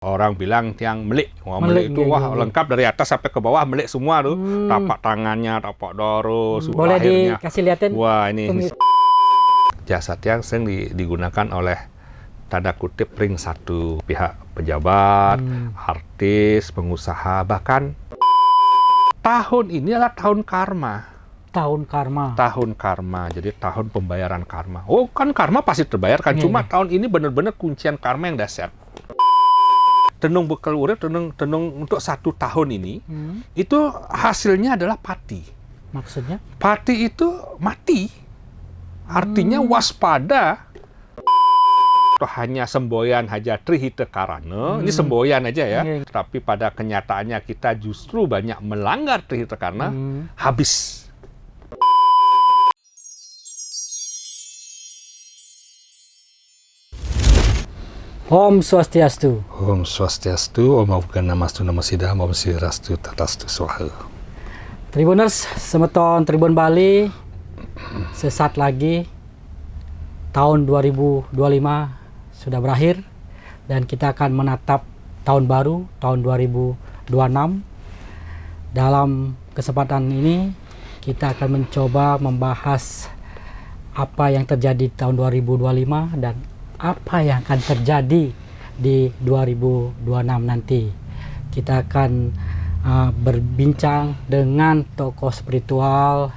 Orang bilang tiang melik. Wah, melik itu wah lengkap dari atas sampai ke bawah, melik semua tuh. Tapak tangannya, tapak doro, boleh lahirnya. dikasih liatin. Wah, ini jasa tiang sering digunakan oleh tanda kutip ring satu pihak pejabat, artis, pengusaha, bahkan tahun ini adalah tahun karma. Tahun karma. Tahun karma, jadi tahun pembayaran karma. Oh, kan karma pasti terbayarkan, cuma tahun ini benar-benar kuncian karma yang dahsyat. Tenung bekal urip, tenung untuk 1 tahun ini, itu hasilnya adalah pati. Maksudnya? Pati itu mati. Artinya waspada. Itu hanya semboyan haja trihite karana. Ini semboyan aja ya. Tapi pada kenyataannya kita justru banyak melanggar trihite karana, habis. Om Swastiastu. Om Swastiastu, Om Avgana Mastu Namasida, Om Sirastu Tatastu Swaha. Tribuners, semeton Tribun Bali, sesaat lagi tahun 2025 sudah berakhir dan kita akan menatap tahun baru, tahun 2026. Dalam kesempatan ini kita akan mencoba membahas apa yang terjadi tahun 2025 dan apa yang akan terjadi di 2026 nanti. Kita akan berbincang dengan tokoh spiritual,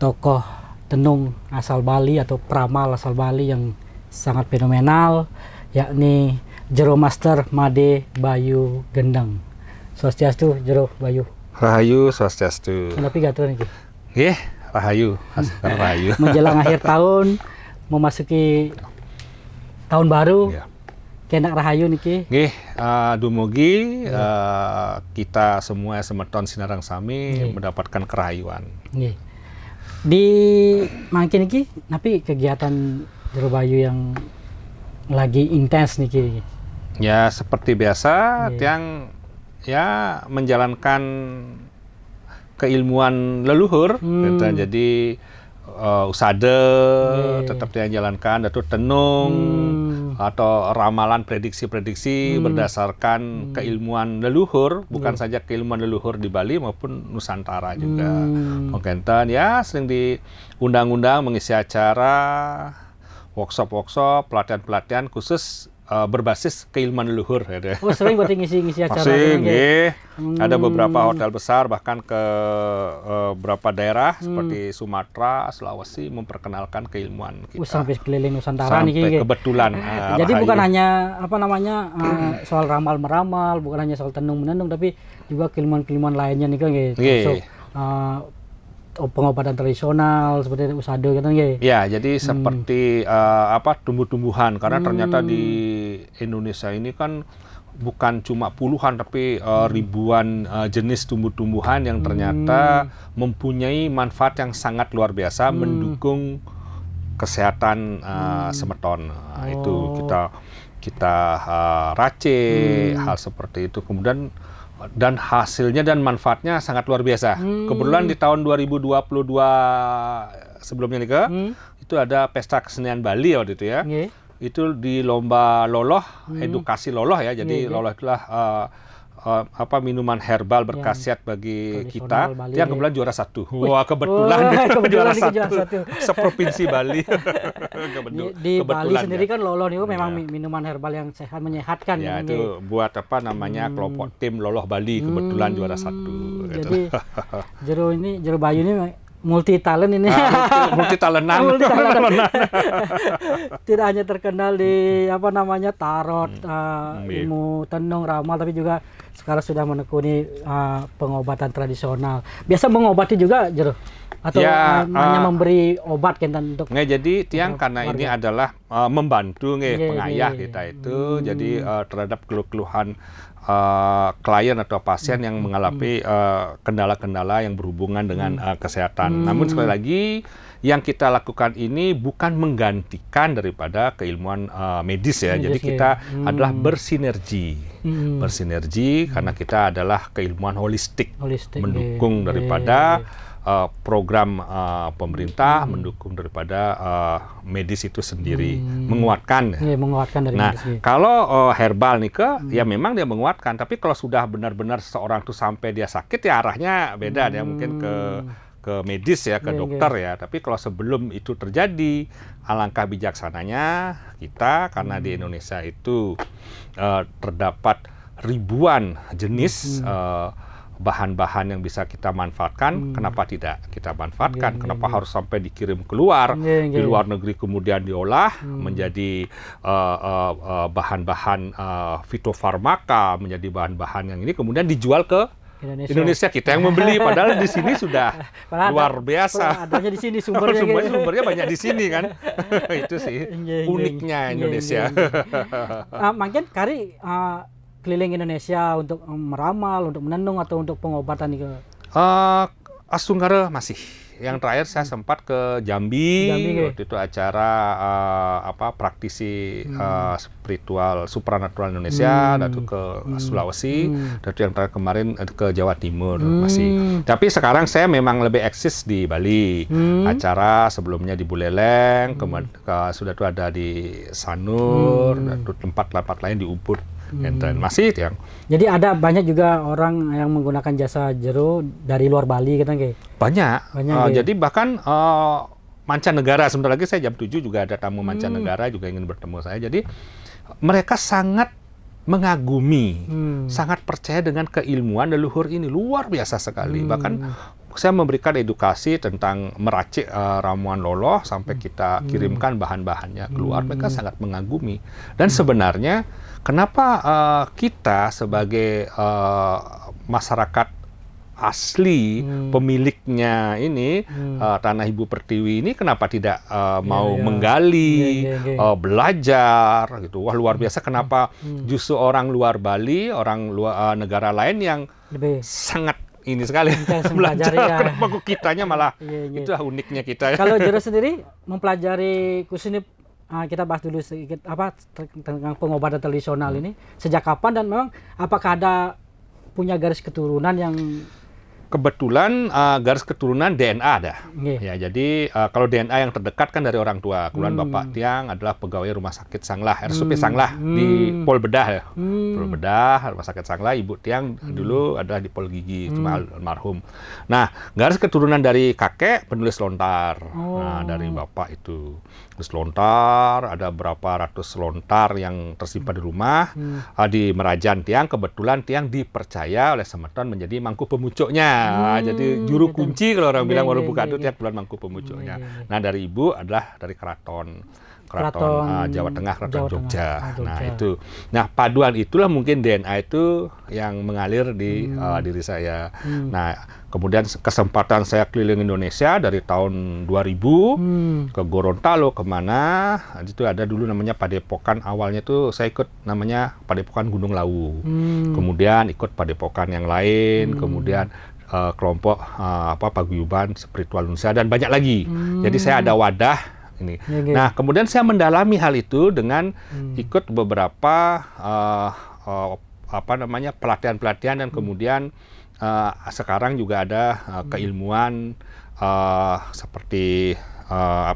tokoh tenung asal Bali atau pramal asal Bali yang sangat fenomenal, yakni Jero Master Made Bayu Gendeng. Swastiastu Jero Bayu. Rahayu Swastiastu. Kenapa gatur niki? Nggih, rahayu. Rahayu. Menjelang akhir tahun, memasuki tahun baru, kenak rahayu niki. Nggih, dumugi kita semua semeton Sinarang Sami mendapatkan kerahayuan. Nggih. Di mangkin niki, napi kegiatan Jero Bayu yang lagi intens niki? Ya, seperti biasa, tiang ya menjalankan keilmuan leluhur, gitu. Jadi usada tetap dia jalankan, atau tenung atau ramalan prediksi-prediksi berdasarkan keilmuan leluhur, bukan saja keilmuan leluhur di Bali maupun Nusantara juga. Mengkentan ya sering diundang-undang mengisi acara, workshop-workshop, pelatihan-pelatihan khusus berbasis keilmuan leluhur. Oh, sering buat ngisi acara. Sering, ada beberapa hotel besar bahkan ke beberapa daerah seperti Sumatera, Sulawesi memperkenalkan keilmuan kita. Sampai keliling Nusantara sampai kebetulan. Jadi bukan hanya soal ramal meramal, bukan hanya soal tenung menenung, tapi juga keilmuan-keilmuan lainnya nih kan gitu. Pengobatan tradisional seperti usada gitu nggih. Ya, jadi seperti tumbuh-tumbuhan, karena ternyata di Indonesia ini kan bukan cuma puluhan tapi ribuan jenis tumbuh-tumbuhan yang ternyata mempunyai manfaat yang sangat luar biasa mendukung kesehatan semeton. Itu kita racik hal seperti itu, kemudian dan hasilnya dan manfaatnya sangat luar biasa. Kebetulan di tahun 2022 sebelumnya nih itu ada pesta kesenian Bali waktu itu ya. Itu di lomba loloh, edukasi loloh ya. Jadi loloh itulah minuman herbal berkhasiat bagi kita. Yang kebetulan juara 1. Wah, kebetulan juara 1. Seprovinsi Bali. Di Bali sendiri kan loloh itu memang minuman herbal yang sehat, menyehatkan. Ya, itu buat kelompok tim loloh Bali, kebetulan juara 1. Jadi Jero Bayu ini multi talent ini. Multi talentan. Tidak hanya terkenal di tarot, ilmu tenung, ramal, tapi juga sekarang sudah menekuni pengobatan tradisional. Biasa mengobati juga Jero? Atau hanya memberi obat untuk jadi tiang karena warga. Ini adalah membantu pengayah kita itu. Jadi terhadap keluhan klien atau pasien yang mengalami kendala-kendala yang berhubungan dengan kesehatan. Namun sekali lagi yang kita lakukan ini bukan menggantikan daripada keilmuan medis ya. Jadi kita adalah bersinergi. Bersinergi karena kita adalah keilmuan holistik. Mendukung daripada program pemerintah, mendukung daripada medis itu sendiri, menguatkan. Iya, menguatkan dari Nah, medis. kalau herbal nih ya memang dia menguatkan, tapi kalau sudah benar-benar seseorang tuh sampai dia sakit ya arahnya beda, dia mungkin ke medis ya, ke dokter ya. Tapi kalau sebelum itu terjadi, alangkah bijaksananya kita, karena di Indonesia itu terdapat ribuan jenis bahan-bahan yang bisa kita manfaatkan, kenapa tidak kita manfaatkan? Kenapa harus sampai dikirim keluar, di luar negeri kemudian diolah menjadi bahan-bahan fitofarmaka, menjadi bahan-bahan yang ini kemudian dijual ke Indonesia, kita yang membeli, padahal di sini sudah luar biasa. Adanya di sini sumbernya. Sumbernya banyak di sini kan. Itu sih uniknya Indonesia. Mungkin Kari keliling Indonesia untuk meramal, untuk menenung atau untuk pengobatan itu? Asunggara masih. Yang terakhir saya sempat ke Jambi, waktu itu acara praktisi spiritual supranatural Indonesia, dan itu ke Sulawesi, dan itu yang terakhir kemarin ke Jawa Timur masih. Tapi sekarang saya memang lebih eksis di Bali. Acara sebelumnya di Buleleng, sudah itu ada di Sanur, dan itu tempat-tempat lain di Ubud. Dan masih yang. Jadi ada banyak juga orang yang menggunakan jasa Jero dari luar Bali gitu kan? Banyak. Jadi bahkan mancanegara, sebentar lagi saya jam 7 juga ada tamu mancanegara juga ingin bertemu saya. Jadi mereka sangat mengagumi, sangat percaya dengan keilmuan leluhur ini, luar biasa sekali. Bahkan saya memberikan edukasi tentang meracik ramuan loloh sampai kita kirimkan bahan-bahannya keluar. Mereka sangat mengagumi. Dan sebenarnya kenapa kita sebagai masyarakat asli pemiliknya ini tanah Ibu Pertiwi ini kenapa tidak mau menggali, belajar gitu. Wah, luar biasa, kenapa justru orang luar Bali, orang luar negara lain yang lebih sangat ini sekali belajar, kenapa kok kitanya malah itulah uniknya kita. Kalau Jero sendiri mempelajari khususnya kita bahas dulu sedikit tentang pengobatan tradisional ini sejak kapan, dan memang apakah ada punya garis keturunan yang kebetulan garis keturunan DNA ada. Ya, jadi kalau DNA yang terdekat kan dari orang tua. Kebetulan Bapak Tiang adalah pegawai Rumah Sakit Sanglah, RSUP Sanglah di Polbedah ya. Polbedah, Rumah Sakit Sanglah. Ibu Tiang dulu adalah di Polgigi, cuma almarhum. Nah, garis keturunan dari kakek penulis lontar. Nah, dari bapak itu penulis lontar, ada berapa ratus lontar yang tersimpan di rumah. Di Merajan Tiang, kebetulan Tiang dipercaya oleh Semeton menjadi mangku pemucuknya. Jadi juru kunci kalau orang bilang baru buka itu tiap bulan mangku pemucuknya. Nah, dari ibu adalah dari keraton Jawa Tengah, keraton Jogja. Nah, itu. Nah, paduan itulah mungkin DNA itu yang mengalir di diri saya. Nah, kemudian kesempatan saya keliling Indonesia dari tahun 2000 ke Gorontalo, kemana, itu ada dulu namanya Padepokan, awalnya itu saya ikut namanya Padepokan Gunung Lawu. Kemudian ikut Padepokan yang lain, kemudian kelompok paguyuban spiritual Indonesia, dan banyak lagi. Jadi saya ada wadah ini. Nah, kemudian saya mendalami hal itu dengan ikut beberapa pelatihan-pelatihan, dan kemudian sekarang juga ada keilmuan seperti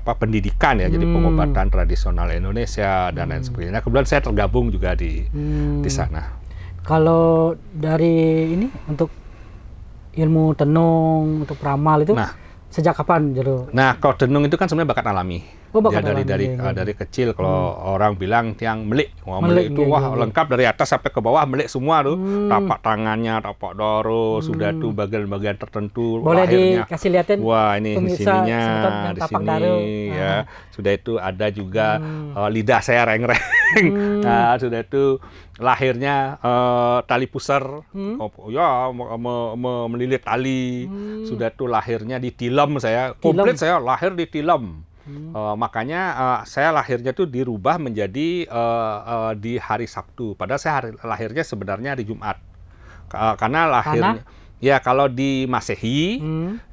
pendidikan ya, jadi pengobatan tradisional Indonesia dan lain sebagainya. Kemudian saya tergabung juga di sana. Kalau dari ini untuk ilmu tenung, untuk peramal itu sejak kapan Jero? Nah, kalau tenung itu kan sebenarnya bakat alami. Bakat alami. Dari kecil kalau orang bilang Tiang melik. Melik itu lengkap dari atas sampai ke bawah, melik semua tuh. Tapak tangannya, tapak doro, sudah tuh bagian-bagian tertentu. Boleh lahirnya. Dikasih lihatin. Wah, ini sininya di tapak sini daru. ya. Sudah itu ada juga lidah saya reng-reng. Nah, sudah itu lahirnya tali pusar, melilit tali. Sudah itu lahirnya ditilem saya. Komplit saya lahir ditilem. Makanya saya lahirnya tuh dirubah menjadi di hari Sabtu. Padahal saya lahirnya sebenarnya hari Jumat. Karena lahirnya, ya kalau di Masehi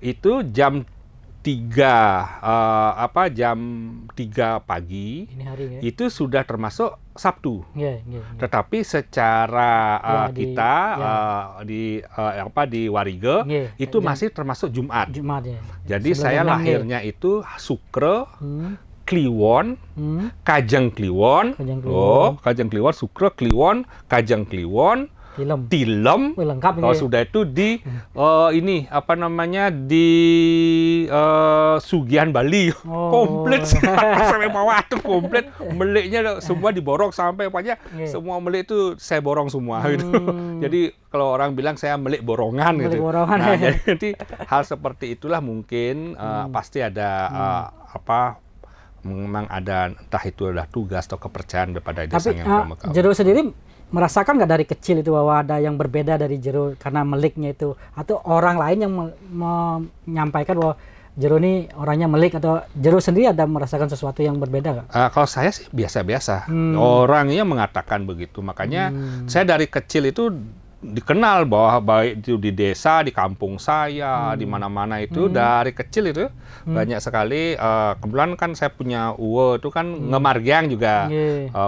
itu jam jam 3 pagi Ini hari ya. itu sudah termasuk Sabtu. Nggih, nggih. Tetapi secara Ya, kita di Warige Nggih, itu jam- masih termasuk Jumat. Jumat ya. Jadi Sebelum saya jam 6, lahirnya itu Sukre, Hmm. Kliwon, Hmm. Kajeng Kliwon. Kajeng Kliwon. Kajeng Kliwon, Sukre, Kliwon, Kajeng Kliwon, Film. Tilem. Wih, lengkap Kalau ini. sudah itu di di Sugihan Bali. Oh. Komplit sampai bawah tuh komplit. Meliknya semua diborong sampai pokoknya Nggih. semua melik itu saya borong semua gitu. Jadi kalau orang bilang saya melik borongan Melik gitu. borongan. Nah, jadi hal seperti itulah mungkin pasti ada memang ada entah itu adalah tugas atau kepercayaan daripada desa Tapi yang pertama kali. Jero sendiri merasakan nggak dari kecil itu bahwa ada yang berbeda dari Jero karena meliknya itu, atau orang lain yang menyampaikan bahwa Jero ini orangnya melik, atau Jero sendiri ada merasakan sesuatu yang berbeda nggak? Kalau saya sih biasa-biasa. Orangnya mengatakan begitu. Makanya saya dari kecil itu dikenal bahwa baik itu di desa, di kampung saya, di mana-mana itu dari kecil itu banyak sekali. Kebetulan kan saya punya uwe itu kan ngemargiang juga.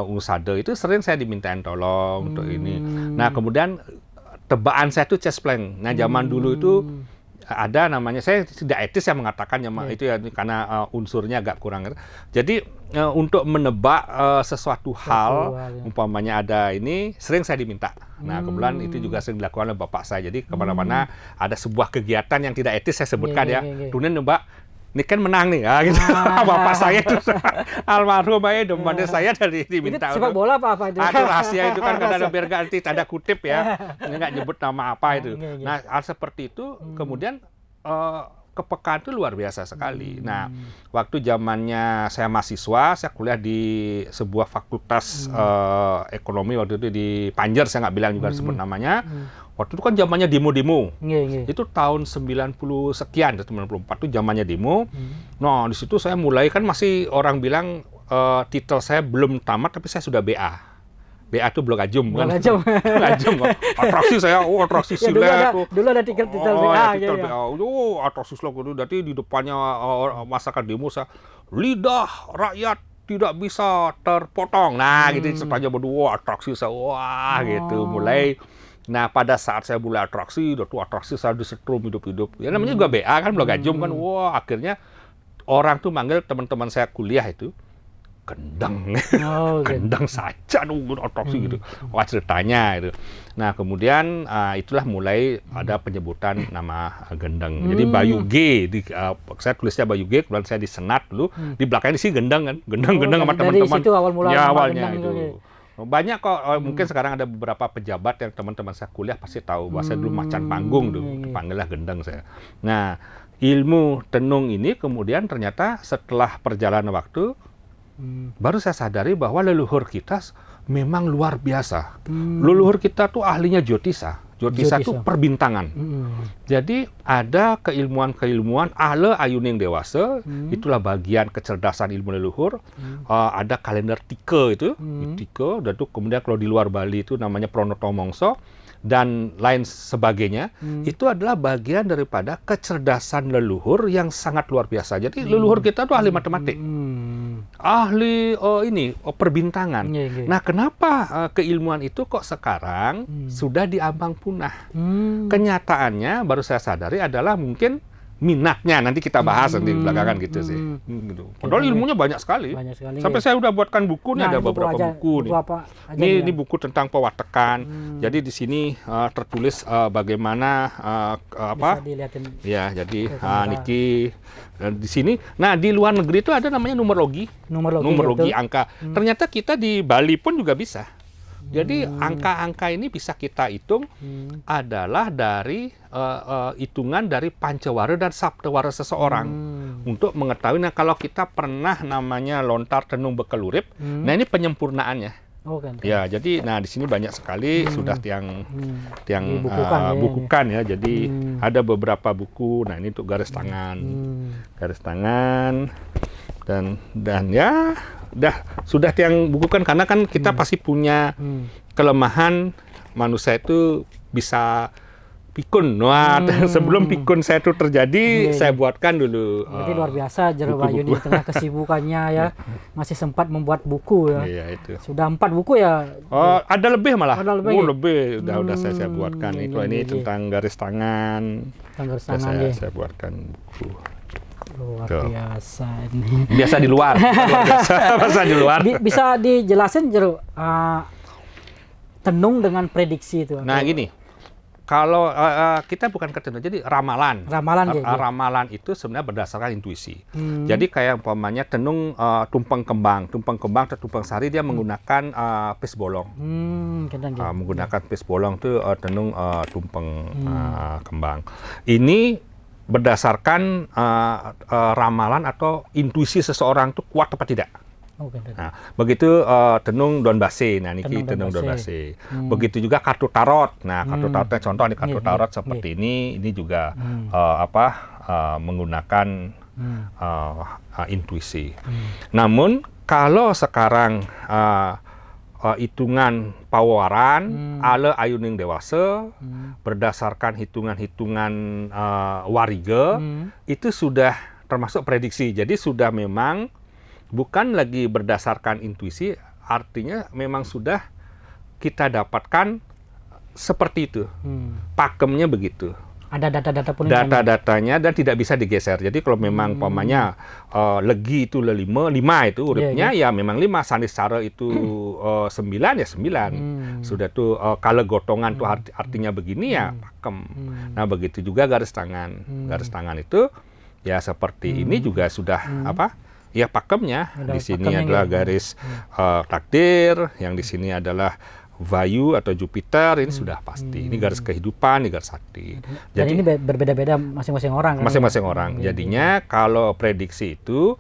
Usade itu sering saya dimintain tolong untuk ini. Nah kemudian tebaan saya tuh cespleng. Nah zaman dulu itu ada namanya, saya tidak etis yang mengatakan itu ya karena unsurnya agak kurang. Jadi untuk menebak sesuatu hal, umpamanya ada ini, sering saya diminta. Nah kebetulan itu juga sering dilakukan oleh bapak saya. Jadi kemana-mana ada sebuah kegiatan yang tidak etis saya sebutkan Tunen nebak. Ini kan menang nih, gitu. Bapak saya itu almarhum demannya saya dari diminta. Itu sepak bola apa itu? Itu rahasia itu kan ada biar ganti tanda kutip ya, nggak nyebut nama apa itu. Nah hal seperti itu kemudian kepekaan itu luar biasa sekali. Nah waktu zamannya saya mahasiswa, saya kuliah di sebuah fakultas ekonomi waktu itu di Panjer, saya nggak bilang juga disebut namanya. Waktu itu kan zamannya demo-demo. Itu tahun 90 sekian, 94 itu zamannya demo. Nah, di situ saya mulai kan masih orang bilang titel saya belum tamat tapi saya sudah BA. BA itu Blok Ajum kan. Ajum. Atraksi saya, atraksi silat. Dulu ada titel BA gitu. Atraksi silat itu berarti di depannya masyarakat demo saya, lidah rakyat tidak bisa terpotong. Nah, gitu ceritanya berdua atraksi saya. Wah, gitu. Mulai. Nah, pada saat saya mulai atraksi saya disetrum hidup-hidup. Ya namanya juga BA kan, Blok Ajum kan. Wah, akhirnya orang tuh manggil teman-teman saya kuliah itu gendeng. Gendeng saja atraksi gitu. Wah, ceritanya itu. Nah, kemudian itulah mulai ada penyebutan nama gendeng. Jadi Bayu G, saya tulisnya Bayu G, kemudian saya di Senat dulu, di belakangnya sih gendeng kan. Gendeng sama teman-teman. Dari situ awal mula ya, awalnya gendeng itu. Banyak kok, mungkin sekarang ada beberapa pejabat yang teman-teman saya kuliah pasti tahu bahwa saya dulu macan panggung dulu, dipanggillah gendeng saya. Nah, ilmu tenung ini kemudian ternyata setelah perjalanan waktu, baru saya sadari bahwa leluhur kita memang luar biasa. Leluhur kita tuh ahlinya Jyotisa. Jyotisa itu perbintangan. Jadi ada keilmuan-keilmuan ale ayuning dewasa, itulah bagian kecerdasan ilmu leluhur. Ada kalender Tike itu, Tike, dan itu kemudian kalau di luar Bali itu namanya Pronoto Mongso dan lain sebagainya. Itu adalah bagian daripada kecerdasan leluhur yang sangat luar biasa. Jadi leluhur kita tuh ahli matematik. Ahli perbintangan. Nah, kenapa keilmuan itu kok sekarang sudah diambang punah? Kenyataannya baru saya sadari adalah mungkin minatnya, nanti kita bahas nanti belakangan gitu sih. Gitu. Padahal ilmunya banyak sekali. Sampai saya udah buatkan buku, nih ada beberapa buku nih. Ini buku tentang pewatekan. Jadi di sini tertulis bagaimana Bisa dilihatin. Ya, jadi niki di sini. Nah, di luar negeri itu ada namanya numerologi angka. Ternyata kita di Bali pun juga bisa. Jadi angka-angka ini bisa kita hitung adalah dari hitungan dari pancawara dan saptawara seseorang untuk mengetahui. Nah, kalau kita pernah namanya lontar tenung bekelurip, nah ini penyempurnaannya. Ya, jadi di sini banyak sekali sudah tiang bukukan ya. Jadi ada beberapa buku. Nah, ini untuk garis tangan dan ya sudah tiang bukukan karena kan kita pasti punya kelemahan manusia itu bisa pikun. Wah, sebelum pikun saya itu terjadi, Iya. saya buatkan dulu. Berarti luar biasa Jero Bayu buku-buku. di tengah kesibukannya ya, masih sempat membuat buku ya. Iya itu. Sudah 4 buku ya. Oh, ada lebih malah. Ada lebih Oh, lagi? lebih. Udah saya buatkan. Iya, Itu ini iya. tentang garis tangan. Tanggal Sudah tangan ya. saya buatkan buku. Luar Tuh. biasa ini. Biasa di luar. Luar biasa. Masa di luar. Bisa dijelasin Jero, tenung dengan prediksi itu? Nah, atau gini. Kalau kita bukan ketentuan, jadi ramalan. Ramalan gitu. Ramalan itu sebenarnya berdasarkan intuisi. Hmm. Jadi kayak umpamanya tenung tumpeng kembang atau tumpeng sari dia menggunakan pis bolong. Kadang gitu. Menggunakan pis bolong itu tenung tumpeng kembang. Ini berdasarkan ramalan atau intuisi seseorang itu kuat apa tidak. Oh, kadang. Nah, begitu tenung donbase. Nah, niki tenung donbase. Begitu juga kartu tarot. Nah, kartu tarotnya contoh di kartu Iya, tarot iya, seperti ini juga menggunakan intuisi. Namun kalau sekarang hitungan pawaran ala ayuning dewasa berdasarkan hitungan-hitungan warige itu sudah termasuk prediksi. Jadi sudah memang bukan lagi berdasarkan intuisi, artinya memang sudah kita dapatkan seperti itu. Pakemnya begitu. Ada data-data pun Data-datanya dan tidak bisa digeser. Jadi kalau memang umpamanya legi itu 5 itu uripnya ya memang 5, sanis cara itu 9 ya 9. Sudah tuh kalau gotongan tuh artinya begini ya pakem. Nah, begitu juga garis tangan. Garis tangan itu ya seperti ini juga sudah ya pakemnya. Ada Di sini pakemnya adalah gitu. garis takdir, yang di sini adalah Vayu atau Jupiter, ini sudah pasti. Ini garis kehidupan, ini garis sakti. Dan ini berbeda-beda masing-masing orang. Kan? Masing-masing orang. Jadinya kalau prediksi itu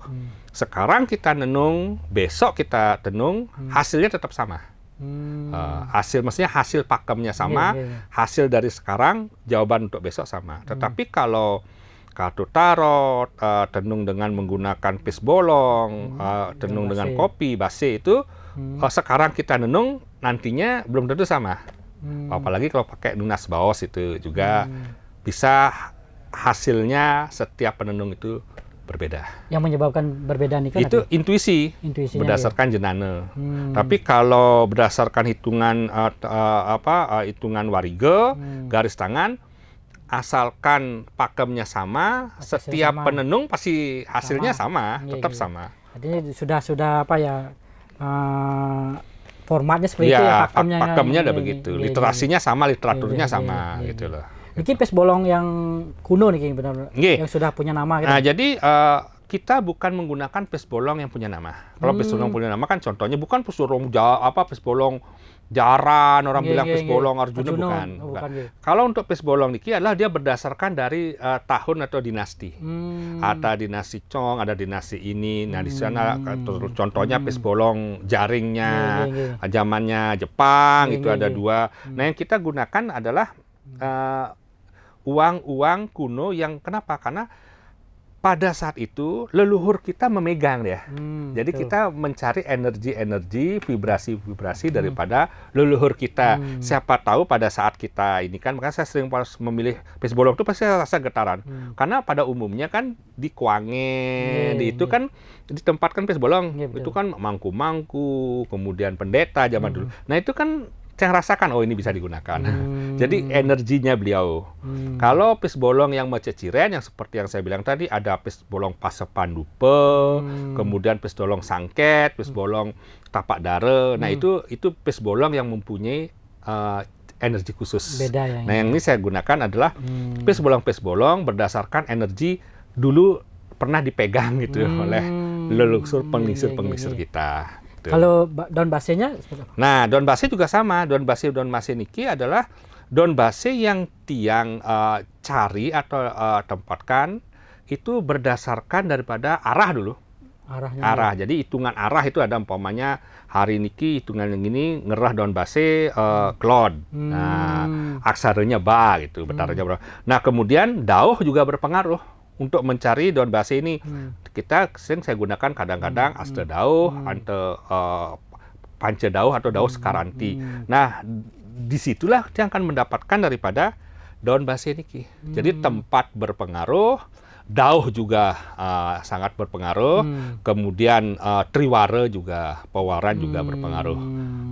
sekarang kita nenung, besok kita tenung, hasilnya tetap sama. Maksudnya hasil pakemnya sama, hasil dari sekarang jawaban untuk besok sama. Tetapi kalau kartu tarot, tenung dengan menggunakan pis bolong, tenung dengan kopi, base itu sekarang kita nenung, nantinya belum tentu sama. Apalagi kalau pakai lunas baos itu juga bisa hasilnya setiap penenung itu berbeda. Yang menyebabkan berbeda nih kan? Itu intuisi Intuisinya, berdasarkan jenane. Tapi kalau berdasarkan hitungan hitungan warige, garis tangan, asalkan pakemnya sama, setiap sama. penenung pasti hasilnya sama, Iya, tetap iya. sama. Jadi sudah apa ya? Formatnya seperti itu ya, pakemnya udah Iya, begitu. iya, iya, Literasinya sama, literaturnya Iya, iya, sama, iya, iya. gitu loh. Ini pes bolong yang kuno nih benar, Iya. yang sudah punya nama gitu. Nah, jadi kita bukan menggunakan pes bolong yang punya nama. Kalau pes bolong punya nama kan contohnya bukan pes bolong pes bolong Jaran, orang Iya, bilang iya, pes iya. bolong Arjuna, Arjuna, bukan. oh, bukan, iya. Kalau untuk pes bolong niki adalah dia berdasarkan dari tahun atau dinasti. Ada dinasti Chong, ada dinasti ini. Nah, di sana contohnya pes bolong jaringnya, Iya, iya. zamannya Jepang, Iya, itu iya, ada iya. 2. Nah, yang kita gunakan adalah uang-uang kuno yang kenapa? Karena pada saat itu leluhur kita memegang ya. Jadi betul. kita mencari energi-energi, vibrasi-vibrasi daripada leluhur kita. Siapa tahu pada saat kita ini kan, makanya saya sering pas memilih pes bolong itu pasti saya rasa getaran. Karena pada umumnya kan di Kuange, di itu kan ditempatkan pes bolong. Iya, betul. Itu kan mangku-mangku, kemudian pendeta zaman dulu. Nah, itu kan saya rasakan, oh ini bisa digunakan. Jadi energinya beliau. Kalau pis bolong yang mececiren, yang seperti yang saya bilang tadi, ada pis bolong pasepandupe, kemudian pis bolong sangket, pis bolong tapak dare. Nah, itu pis bolong yang mempunyai energi khusus. Beda ya. Nah, yang ini saya gunakan adalah pis bolong berdasarkan energi dulu pernah dipegang gitu oleh leluhur pengisir-pengisir kita. Kalau daun basenya seperti apa? Nah, daun base juga sama. Daun base niki adalah daun base yang tiang cari atau tempatkan itu berdasarkan daripada arah dulu. Arahnya. Arah. Jadi hitungan arah itu ada umpamanya hari niki hitungan yang ini ngerah daun base klod. Nah, aksaranya ba gitu, betaranya berapa. Nah, kemudian dauh juga berpengaruh. Untuk mencari daun base ini, kita sering saya gunakan kadang-kadang aste dauh, ante panca dauh atau dauh sekaranti. Nah, disitulah dia akan mendapatkan daripada daun base niki. Jadi tempat berpengaruh, dauh juga sangat berpengaruh, kemudian triwara juga, pewaran juga berpengaruh.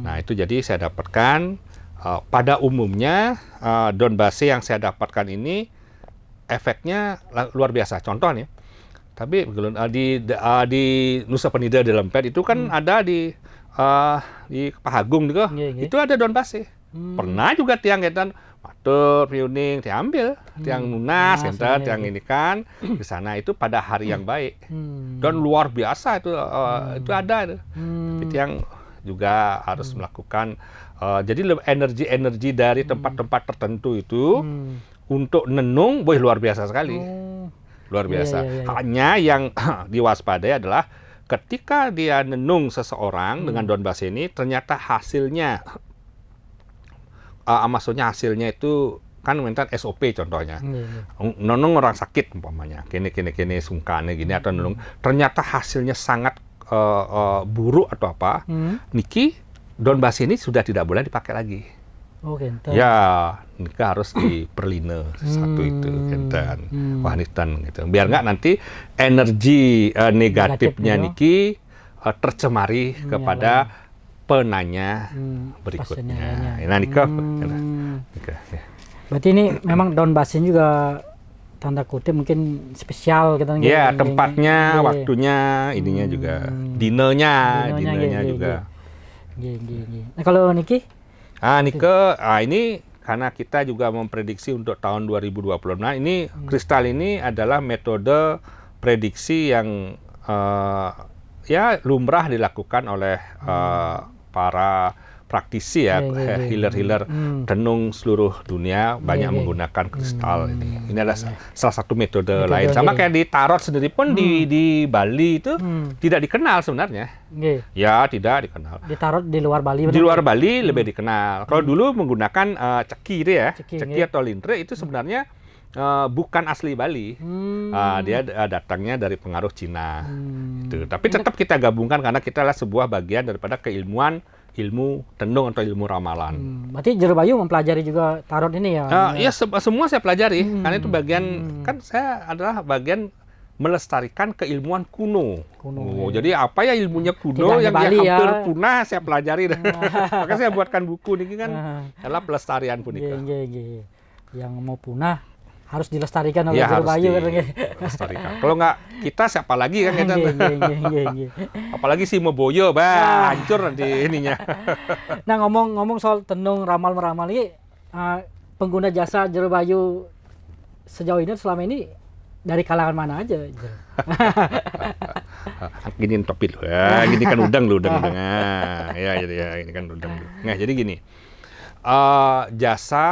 Nah itu jadi saya dapatkan pada umumnya daun base yang saya dapatkan ini efeknya luar biasa. Contoh nih, tapi di Nusa Penida di Lempet itu kan ada di Pahagung juga, itu ada daun base. Pernah juga tiang gitu, matur, piuning, diambil, tiang nunas, tiang ini kan di sana itu pada hari yang baik. Dan luar biasa itu ada itu. Tapi tiang juga harus melakukan jadi energi dari tempat-tempat tertentu itu untuk nenung, luar biasa sekali. Luar biasa. Hanya yang diwaspadai adalah ketika dia nenung seseorang dengan daun base ini, ternyata hasilnya maksudnya hasilnya itu kan mental SOP contohnya. Nonong orang sakit umpamanya, kene sungkane gini atau nonong ternyata hasilnya sangat buruk atau apa. Niki daun base ini sudah tidak boleh dipakai lagi. Ya, nikah harus diperline satu itu kenten wanitan gitu. Biar nggak nanti energi negatifnya niki tercemari kepada penanya berikutnya. Nah, nikah. Ya. Berarti ini memang daun base juga tanda kutip mungkin spesial gitu. Ya, tempatnya, waktunya, ininya juga, dinnernya juga. Nah, kalau Niki? Ini karena kita juga memprediksi untuk tahun 2020. Nah, ini kristal ini adalah metode prediksi yang ya lumrah dilakukan oleh para praktisi ya, healer-healer tenung seluruh dunia banyak menggunakan kristal ini. Ini adalah salah satu metode lain. Sama kayak di tarot sendiri pun di Bali itu tidak dikenal sebenarnya. Ya, tidak dikenal. Di tarot di luar Bali. Di luar Bali lebih dikenal. Kalau dulu menggunakan ceki itu ya, ceki atau lintre itu sebenarnya bukan asli Bali. Dia datangnya dari pengaruh Cina. Gitu. Tapi tetap kita gabungkan karena kita adalah sebuah bagian daripada ilmu tenung atau ilmu ramalan. Berarti Jero Bayu mempelajari juga tarot ini ya? Iya, semua saya pelajari. Karena itu bagian, kan saya adalah bagian melestarikan keilmuan kuno. Jadi apa ya ilmunya kuno yang hampir punah saya pelajari. Maka saya buatkan buku ini kan adalah pelestarian punika. Yang mau punah harus dilestarikan oleh Jero Bayu kan. Kalau nggak kita siapa lagi kan kita. Apalagi si Moboyo, hancur nanti ininya. Nah, ngomong soal tenung ramal-meramal ini, pengguna jasa Jero Bayu sejauh ini selama ini dari kalangan mana aja? Gini topik loh ya, gini kan udang. Ya, ini kan udang. Nah, jadi gini, jasa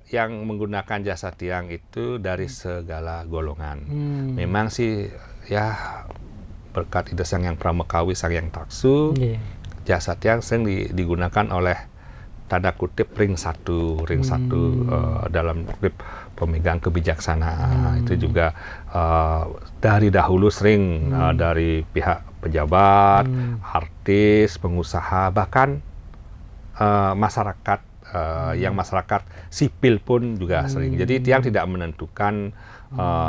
yang menggunakan jasa tiang itu dari segala golongan. Memang sih ya berkat ide sang yang pramekawi, sang yang taksu, jasa tiang sering digunakan oleh tanda kutip ring satu dalam kutip pemegang kebijaksanaan. Itu juga dari dahulu sering dari pihak pejabat, artis, pengusaha, bahkan masyarakat yang masyarakat sipil pun juga sering. Jadi tiang tidak menentukan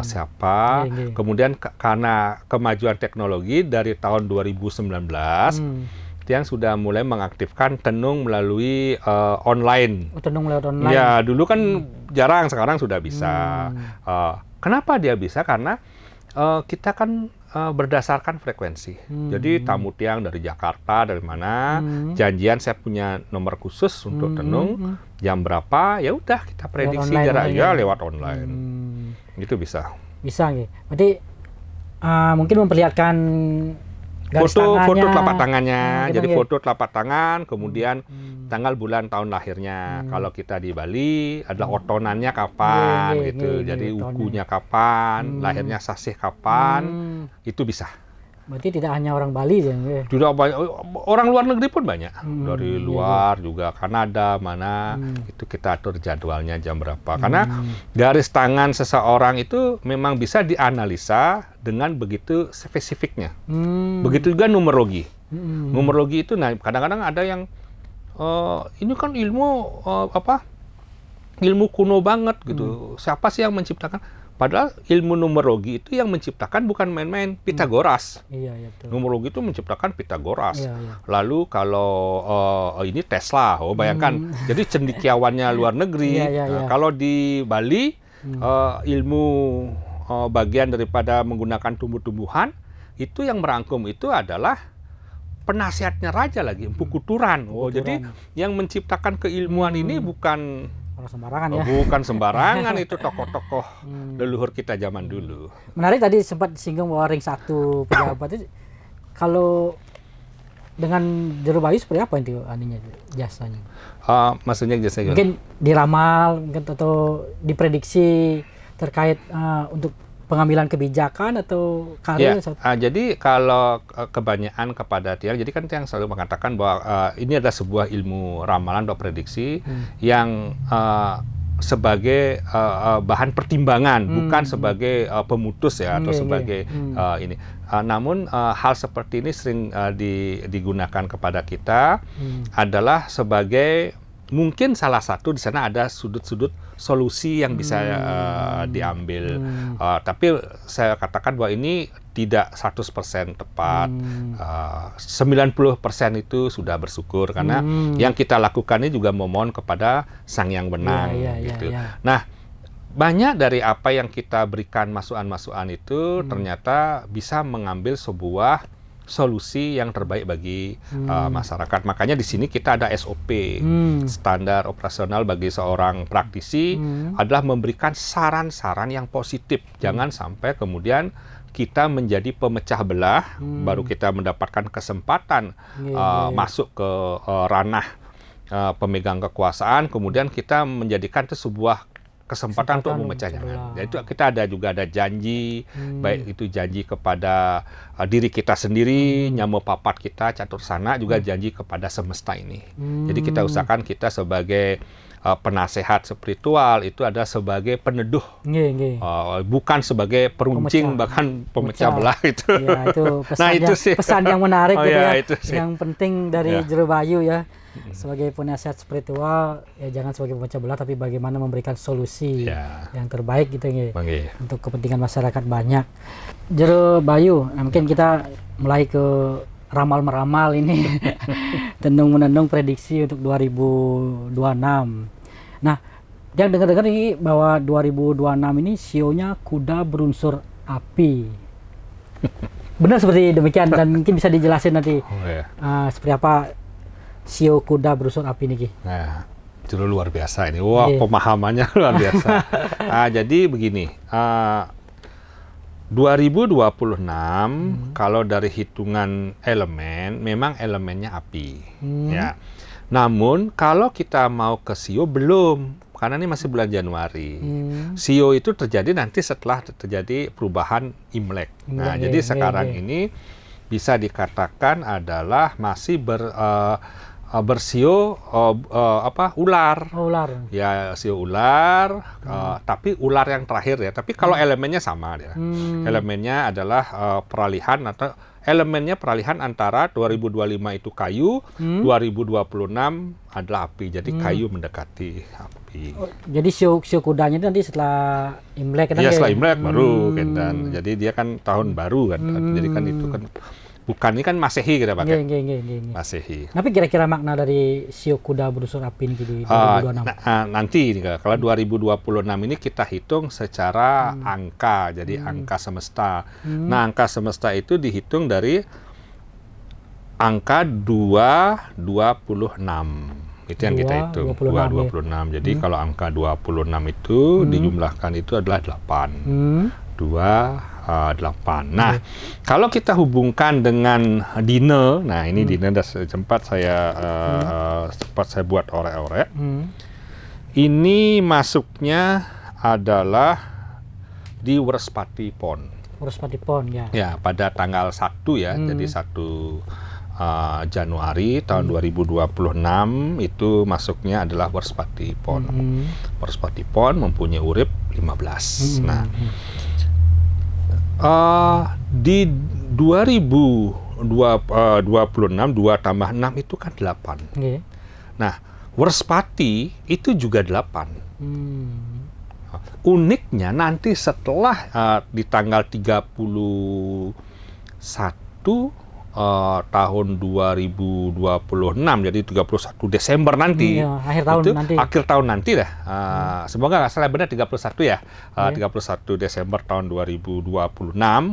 siapa. Kemudian karena kemajuan teknologi dari tahun 2019, tiang sudah mulai mengaktifkan tenung melalui online. Tenung lewat online. Ya, dulu kan jarang, sekarang sudah bisa. Kenapa dia bisa? Karena kita kan berdasarkan frekuensi. Jadi tamu tiang dari Jakarta, dari mana, janjian saya punya nomor khusus untuk tenung, jam berapa, ya udah kita prediksi jaraknya lewat online. Gitu bisa. Bisa gitu. Berarti mungkin memperlihatkan foto telapak tangannya. Jadi foto telapak tangan, kemudian tanggal bulan tahun lahirnya. Kalau kita di Bali adalah otonannya kapan gitu. Jadi ukunya kapan, lahirnya sasih kapan, itu bisa. Berarti tidak hanya orang Bali ya? Juga banyak, orang luar negeri pun banyak. Dari luar juga, Kanada, mana, itu kita atur jadwalnya jam berapa. Karena garis tangan seseorang itu memang bisa dianalisa dengan begitu spesifiknya. Begitu juga numerologi. Numerologi itu, nah kadang-kadang ada yang, ini kan ilmu ilmu kuno banget gitu. Siapa sih yang menciptakan? Padahal ilmu numerologi itu yang menciptakan bukan main-main, Pitagoras. Iya, iya betul. Numerologi itu menciptakan Pitagoras. Iya, iya. Lalu kalau ini Tesla, bayangkan. Jadi cendekiawannya luar negeri. Iya, iya, Nah, iya. kalau di Bali ilmu bagian daripada menggunakan tumbuh-tumbuhan itu yang merangkum itu adalah penasihatnya raja lagi, Empu Kuturan. Jadi yang menciptakan keilmuan ini bukan Orang sembarangan ya. bukan sembarangan, itu tokoh-tokoh leluhur kita zaman dulu. Menarik tadi sempat disinggung bahwa ring 1 pejabat itu kalau dengan Jero Bayu seperti apa itu aninya jasanya? Maksudnya jasanya Mungkin diramal mungkin atau diprediksi terkait untuk pengambilan kebijakan atau karir. Jadi kalau kebanyakan kepada Tiang, jadi kan Tiang selalu mengatakan bahwa ini adalah sebuah ilmu ramalan atau prediksi yang sebagai bahan pertimbangan, bukan sebagai pemutus ya atau sebagai ini. Namun hal seperti ini sering digunakan kepada kita adalah sebagai mungkin salah satu di sana ada sudut-sudut solusi yang bisa diambil. Tapi saya katakan bahwa ini tidak 100% tepat. 90% itu sudah bersyukur karena yang kita lakukan ini juga memohon kepada Sang Yang Benang gitu. Nah, banyak dari apa yang kita berikan masukan-masukan itu ternyata bisa mengambil sebuah solusi yang terbaik bagi masyarakat. Makanya di sini kita ada SOP, standar operasional bagi seorang praktisi adalah memberikan saran-saran yang positif. Jangan sampai kemudian kita menjadi pemecah belah, baru kita mendapatkan kesempatan masuk ke ranah pemegang kekuasaan, kemudian kita menjadikan itu sebuah kesempatan untuk memecah jangan. Jadi itu kita juga ada janji, baik itu janji kepada diri kita sendiri, nyamo papat kita, catur sana, juga janji kepada semesta ini. Jadi kita usahakan kita sebagai penasehat spiritual itu ada sebagai peneduh, bukan sebagai peruncing, bahkan pemecah belah itu. Ya, itu pesan, nah, itu sih pesan yang menarik gitu ya, itu sih yang penting dari Jero Bayu ya. Sebagai penasihat spiritual ya jangan sebagai pemecah belah tapi bagaimana memberikan solusi yang terbaik gitu ya untuk kepentingan masyarakat banyak. Jero Bayu, mungkin kita mulai ke ramal-meramal ini tenung-menenung prediksi untuk 2026. Nah, yang dengar-dengar ini bahwa 2026 ini sionya kuda berunsur api. Benar seperti demikian dan mungkin bisa dijelasin nanti seperti apa sio kuda berunsur api nih. Nah, itu luar biasa ini. Wah, pemahamannya luar biasa. Jadi begini, 2026 kalau dari hitungan elemen, memang elemennya api. Ya. Namun kalau kita mau ke sio belum, karena ini masih bulan Januari. Sio itu terjadi nanti setelah terjadi perubahan Imlek. Nah, jadi sekarang ini bisa dikatakan adalah masih bersio ular. Ya, sio ular, tapi ular yang terakhir ya. Tapi kalau elemennya sama ya. Elemennya adalah peralihan atau elemennya peralihan antara 2025 itu kayu, 2026 adalah api. Jadi kayu mendekati api. Jadi sio kudanya nanti setelah Imlek kan? Iya, setelah Imlek baru kan. Jadi dia kan tahun baru kan. Jadi kan itu kan bukan, ini kan Masehi kita pakai. Masehi. Tapi kira-kira makna dari sio kuda berunsur api ini di 2026? Nanti kalau 2026 ini kita hitung secara angka, jadi angka semesta. Nah, angka semesta itu dihitung dari angka 226. Itu yang kita hitung, 226. Jadi kalau angka 26 itu dijumlahkan itu adalah 8. 8. Nah, kalau kita hubungkan dengan dine, nah ini dine sempat saya buat orek-orek. Ini masuknya adalah di Wrespati Pon. Wrespati Pon ya. Ya, pada tanggal 1 ya. Jadi 1 Januari tahun 2026 itu masuknya adalah Wrespati Pon. Wrespati Pon mempunyai urip 15. Nah, di 2026 2 tambah 6 itu kan 8. Nah, Werspati itu juga 8. Uniknya nanti setelah di tanggal 31 tahun 2026, jadi 31 Desember nanti. Iya, akhir tahun itu, nanti. Akhir tahun nanti dah. Semoga nggak salah, benar 31 ya. 31 Desember tahun 2026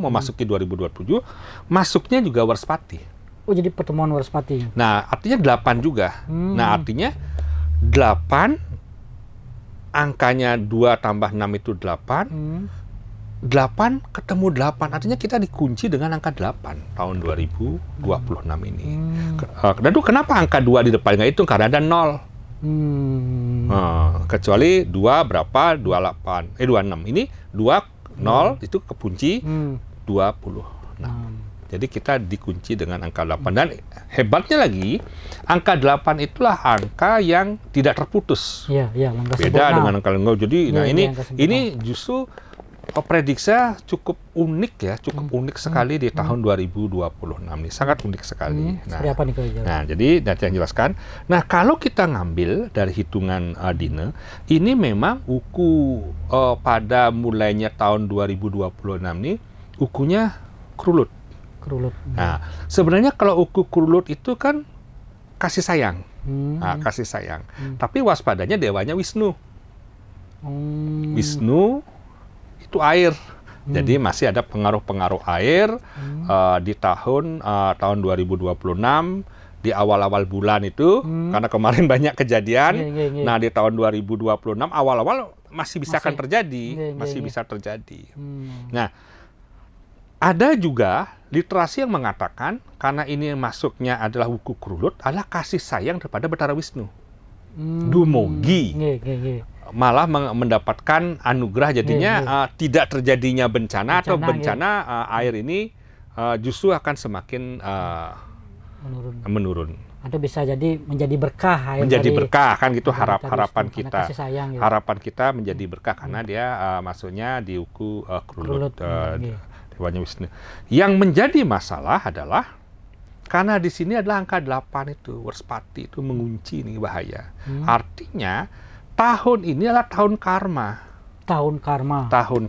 memasuki 2027, masuknya juga Werspati. Oh, jadi pertemuan Werspati. Nah, artinya 8 juga. Nah, artinya 8, angkanya 2 tambah 6 itu 8. 8 ketemu 8, artinya kita dikunci dengan angka 8 tahun 2026 ini. Dan itu kenapa angka 2 di depan nggak itu? Karena ada 0. Kecuali 2 berapa? 26. Ini 2, 0, itu kekunci 26. Jadi kita dikunci dengan angka 8. Dan hebatnya lagi, angka 8 itulah angka yang tidak terputus. Iya, angka Beda dengan angka lengkap. Jadi, angka ini justru prediksi cukup unik ya, unik sekali di tahun 2026 ini. Sangat unik sekali. Seperti apa nih Ko? Nah, jadi nanti yang jelaskan. Nah, kalau kita ngambil dari hitungan Dine, ini memang uku pada mulainya tahun 2026 ini, ukunya Krulut. Nah, sebenarnya kalau uku Krulut itu kan kasih sayang. Kasih sayang. Tapi waspadanya dewanya Wisnu. Wisnu itu air. Jadi masih ada pengaruh-pengaruh air di tahun 2026, di awal-awal bulan itu, karena kemarin banyak kejadian. Nah, di tahun 2026 awal-awal masih bisa terjadi. Bisa terjadi. Nah, ada juga literasi yang mengatakan karena ini masuknya adalah wuku Krulut, adalah kasih sayang kepada Betara Wisnu. Dumogi. Malah mendapatkan anugerah, jadinya tidak terjadinya bencana atau bencana air ini justru akan semakin menurun. Atau bisa jadi menjadi berkah. Menjadi berkah kan gitu harapan kita. Sayang, gitu. Harapan kita menjadi berkah karena dia masuknya di wuku Krulut. Dewanya Wisnu. Yang menjadi masalah adalah karena di sini adalah angka 8 itu, Werspati itu mengunci, ini bahaya. Artinya tahun ini adalah tahun karma. Tahun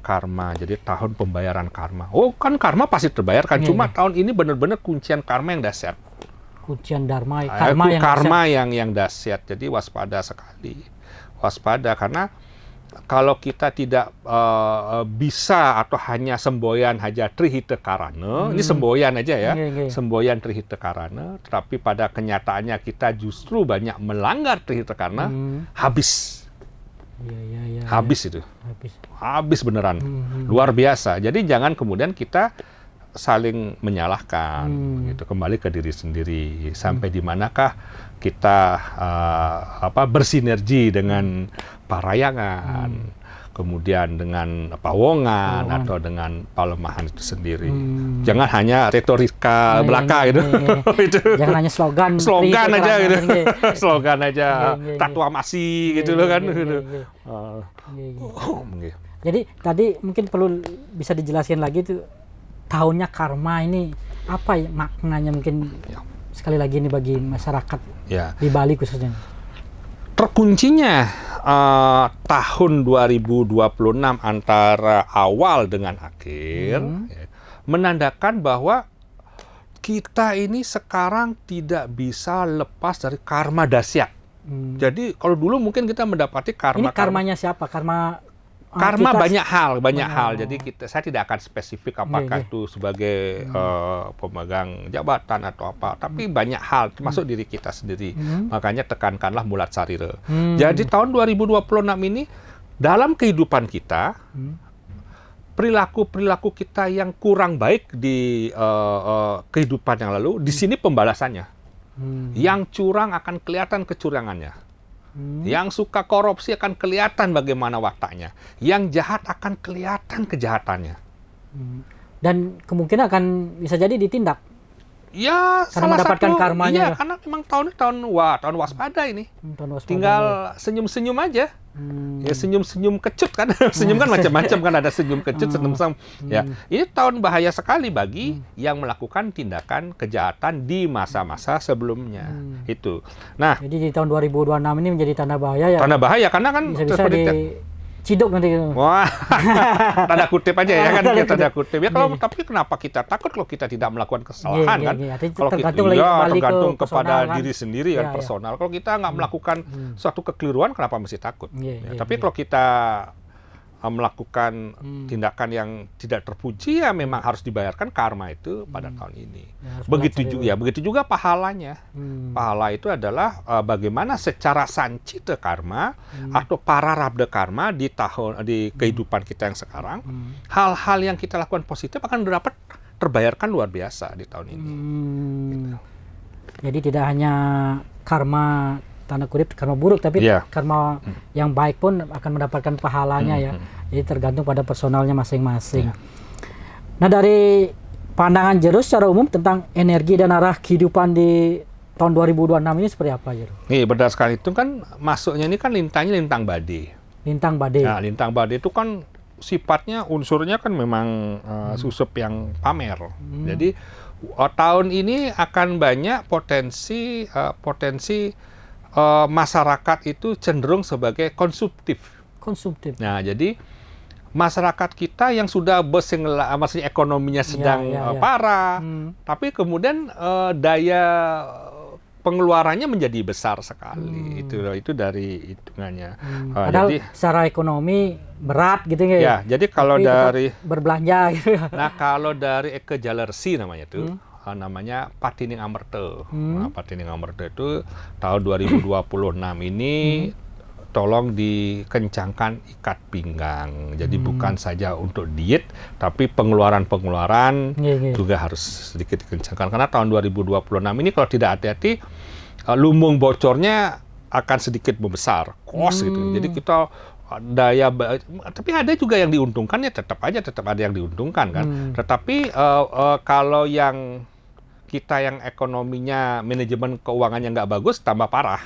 karma, jadi tahun pembayaran karma. Oh, kan karma pasti terbayarkan, cuma tahun ini benar-benar kuncian karma yang dahsyat. Kuncian dharma, karma yang dahsyat. Jadi waspada sekali. Waspada karena kalau kita tidak bisa atau hanya semboyan aja Trihita Karana, ini semboyan aja ya, semboyan Trihita Karana, tetapi pada kenyataannya kita justru banyak melanggar Trihita Karana, habis. Habis itu. Habis beneran. Luar biasa. Jadi jangan kemudian kita saling menyalahkan, gitu. Kembali ke diri sendiri. Sampai di manakah kita bersinergi dengan Parayangan, kemudian dengan Pawongan atau dengan Palemahan itu sendiri. Jangan hanya retorika belaka gitu. Jangan hanya slogan aja gitu. Slogan aja, tatua masih gitu loh kan. Jadi tadi mungkin perlu bisa dijelaskan lagi tuh tahunnya karma ini apa ya maknanya, mungkin sekali lagi ini bagi masyarakat di Bali khususnya. Terkuncinya tahun 2026 antara awal dengan akhir menandakan bahwa kita ini sekarang tidak bisa lepas dari karma dahsyat. Jadi kalau dulu mungkin kita mendapati karma. Ini karmanya siapa? Karma banyak hal. Jadi saya tidak akan spesifik apakah itu sebagai pemegang jabatan atau apa. Tapi banyak hal, termasuk diri kita sendiri. Makanya tekankanlah mulat sarira. Jadi tahun 2026 ini, dalam kehidupan kita, perilaku kita yang kurang baik di kehidupan yang lalu, di sini pembalasannya. Yang curang akan kelihatan kecurangannya. Yang suka korupsi akan kelihatan bagaimana wataknya. Yang jahat akan kelihatan kejahatannya. Dan kemungkinan akan bisa jadi ditindak. Ya, Karena salah mendapatkan satu, karmanya iya, ya? karena memang tahun tahun waspada ini. Tahun waspada Tinggal nih. senyum-senyum aja. Ya Hmm. senyum-senyum kecut kan. Senyum kan macam-macam kan, ada senyum kecut, senyum sam. Ya, ini tahun bahaya sekali bagi yang melakukan tindakan kejahatan di masa-masa sebelumnya. Itu. Nah, Jadi di tahun 2026 ini menjadi tanda bahaya ya. tanda bahaya karena kan Bisa-bisa seperti diciduk nanti. wah, tanda kutip aja ya kan, Tanda ya, tanda kutip. kutip. Ya kalau tapi kenapa kita takut kalau kita tidak melakukan kesalahan Iya, kan? iya, iya. Kalau kita Tergantung lagi kembali ke tergantung personal kepada kan. diri sendiri kan, Iya, iya. personal. Kalau kita nggak melakukan suatu kekeliruan, kenapa mesti takut? Iya, Ya, iya, tapi iya. kalau kita melakukan tindakan yang tidak terpuji, ya memang harus dibayarkan karma itu pada tahun ini. Ya, harus Begitu juga pahalanya. Hmm. Pahala itu adalah bagaimana secara sancita karma atau pararabdha karma di kehidupan kita yang sekarang, hal-hal yang kita lakukan positif akan dapat terbayarkan luar biasa di tahun ini. Gitu. Jadi tidak hanya karma tanda kutip karma buruk, tapi Iya. karma yang baik pun akan mendapatkan pahalanya ya. Jadi tergantung pada personalnya masing-masing. Nah, dari pandangan Jero secara umum tentang energi dan arah kehidupan di tahun 2026 ini seperti apa, Jero? Nih, berdasarkan itu kan masuknya ini kan lintangnya lintang badai. Lintang badai. Nah, lintang badai itu kan sifatnya, unsurnya kan memang susup yang pamer. Jadi tahun ini akan banyak potensi masyarakat itu cenderung sebagai konsumtif. Konsumtif. Nah, jadi masyarakat kita yang sudah maksudnya ekonominya sedang parah, tapi kemudian daya pengeluarannya menjadi besar sekali. Itu dari hitungannya. Padahal Jadi secara ekonomi berat gitu ya. ya, jadi kalau Tapi tetap dari berbelanja gitu ya. nah kalau dari Eke Jalersi namanya itu namanya Patining Amerta. Nah, Patining Amerta itu tahun 2026 ini tolong dikencangkan ikat pinggang. Jadi bukan saja untuk diet, tapi pengeluaran-pengeluaran juga harus sedikit dikencangkan. Karena tahun 2026 ini kalau tidak hati-hati, lumbung bocornya akan sedikit membesar, kos gitu. Jadi kita tapi ada juga yang diuntungkan ya, tetap ada yang diuntungkan kan. Tetapi kalau yang kita yang ekonominya, manajemen keuangannya nggak bagus, tambah parah.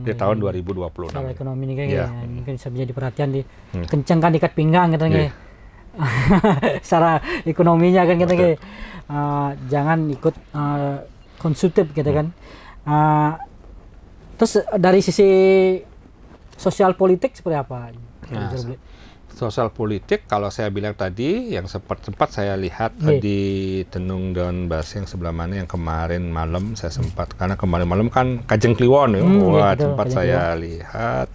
Di tahun 2026. Secara ekonomi ini kayak Iya. mungkin bisa menjadi perhatian di kencangkan ikat pinggang gitu kayak. Secara ekonominya kan gitu kayak. Jangan ikut konsumtif gitu kan. Terus dari sisi sosial politik seperti apa? Nah, sosial politik kalau saya bilang tadi yang sempat saya lihat di Tenung Daun Basi yang sebelah mana yang kemarin malam saya sempat, karena kemarin malam kan Kajeng Kliwon ya. Wah, betul, sempat Kajeng saya lihat.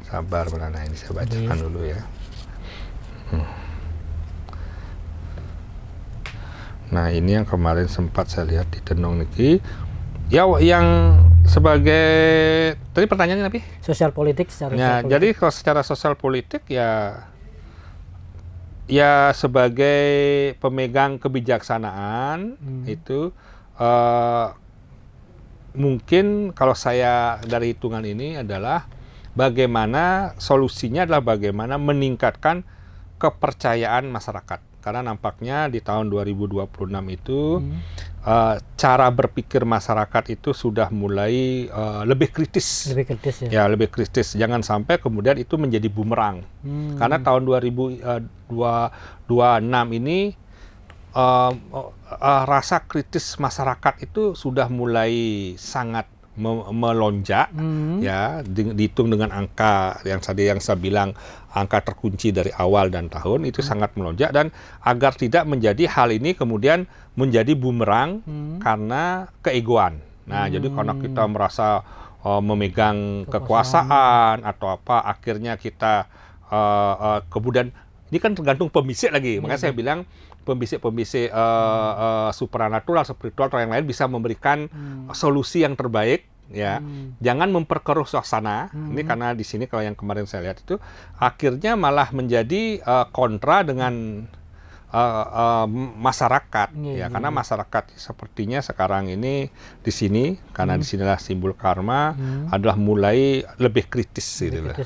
Sabar mana ini saya bacakan dulu ya. Nah, ini yang kemarin sempat saya lihat di Tenung Niki. Ya, yang sebagai tadi pertanyaannya apa? Sosial politik secara Ya, sosial jadi kalau secara sosial politik ya sebagai pemegang kebijaksanaan itu mungkin kalau saya dari hitungan ini adalah bagaimana solusinya adalah bagaimana meningkatkan kepercayaan masyarakat. Karena nampaknya di tahun 2026 itu cara berpikir masyarakat itu sudah mulai lebih kritis. lebih kritis ya. Ya, lebih kritis. Jangan sampai kemudian itu menjadi bumerang. Karena tahun 2026 ini rasa kritis masyarakat itu sudah mulai sangat melonjak, ya, dihitung dengan angka yang saya bilang, angka terkunci dari awal dan tahun itu sangat melonjak, dan agar tidak menjadi hal ini kemudian menjadi bumerang karena keegoan. Nah, jadi karena kita merasa memegang kekuasaan atau apa, akhirnya kita kemudian ini kan tergantung pembisik lagi. Makanya saya bilang pembisik-pembisik supranatural, spiritual atau yang lain bisa memberikan solusi yang terbaik, ya. Jangan memperkeruh suasana. Ini karena di sini kalau yang kemarin saya lihat itu akhirnya malah menjadi kontra dengan masyarakat, ya. Karena masyarakat sepertinya sekarang ini di sini, karena disinilah simbol karma, adalah mulai lebih kritis gitu lah.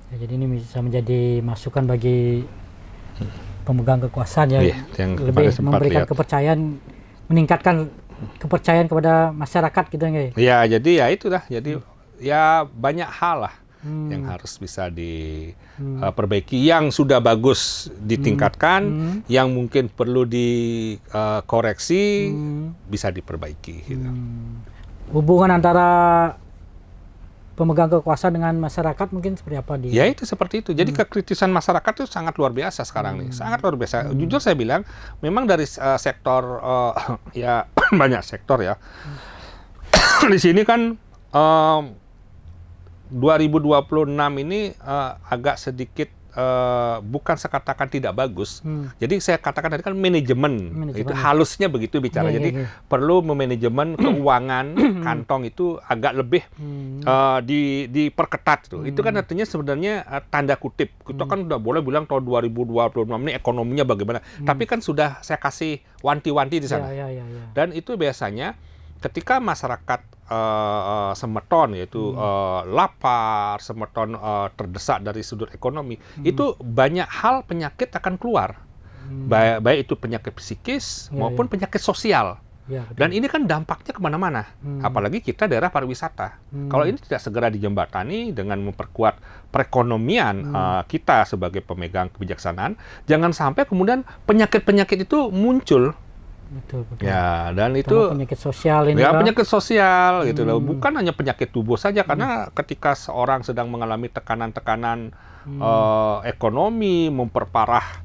Ya, jadi ini bisa menjadi masukan bagi pemegang kekuasaan ya, Yang lebih memberikan lihat. kepercayaan meningkatkan kepercayaan kepada masyarakat gitu ya. Ya, jadi ya itulah. Jadi ya banyak hal lah yang harus bisa diperbaiki. Yang sudah bagus ditingkatkan, yang mungkin perlu dikoreksi, bisa diperbaiki. Gitu. Hubungan antara pemegang kekuasaan dengan masyarakat mungkin seperti apa Ya itu seperti itu. Jadi kekritisan masyarakat itu sangat luar biasa sekarang nih, sangat luar biasa. Jujur saya bilang, memang dari sektor ya banyak sektor ya. Di sini kan 2026 ini agak sedikit bukan saya katakan tidak bagus. Jadi saya katakan tadi kan manajemen. Itu halusnya begitu bicara. Jadi perlu memanajemen keuangan kantong itu agak lebih diperketat tuh. Itu kan artinya sebenarnya tanda kutip. Kita kan udah boleh bilang tahun 2026 ini ekonominya bagaimana. Tapi kan sudah saya kasih wanti-wanti di sana. Dan itu biasanya ketika masyarakat semeton, yaitu lapar, semeton terdesak dari sudut ekonomi, itu banyak hal penyakit akan keluar. Baik itu penyakit psikis maupun penyakit sosial. Dan ini kan dampaknya kemana-mana. Apalagi kita daerah pariwisata. Kalau ini tidak segera dijembatani dengan memperkuat perekonomian kita sebagai pemegang kebijaksanaan, jangan sampai kemudian penyakit-penyakit itu muncul. Betul. Ya, dan itu penyakit sosial ini. Ya, penyakit sosial gitu loh. Bukan hanya penyakit tubuh saja, karena ketika seorang sedang mengalami tekanan-tekanan ekonomi, memperparah,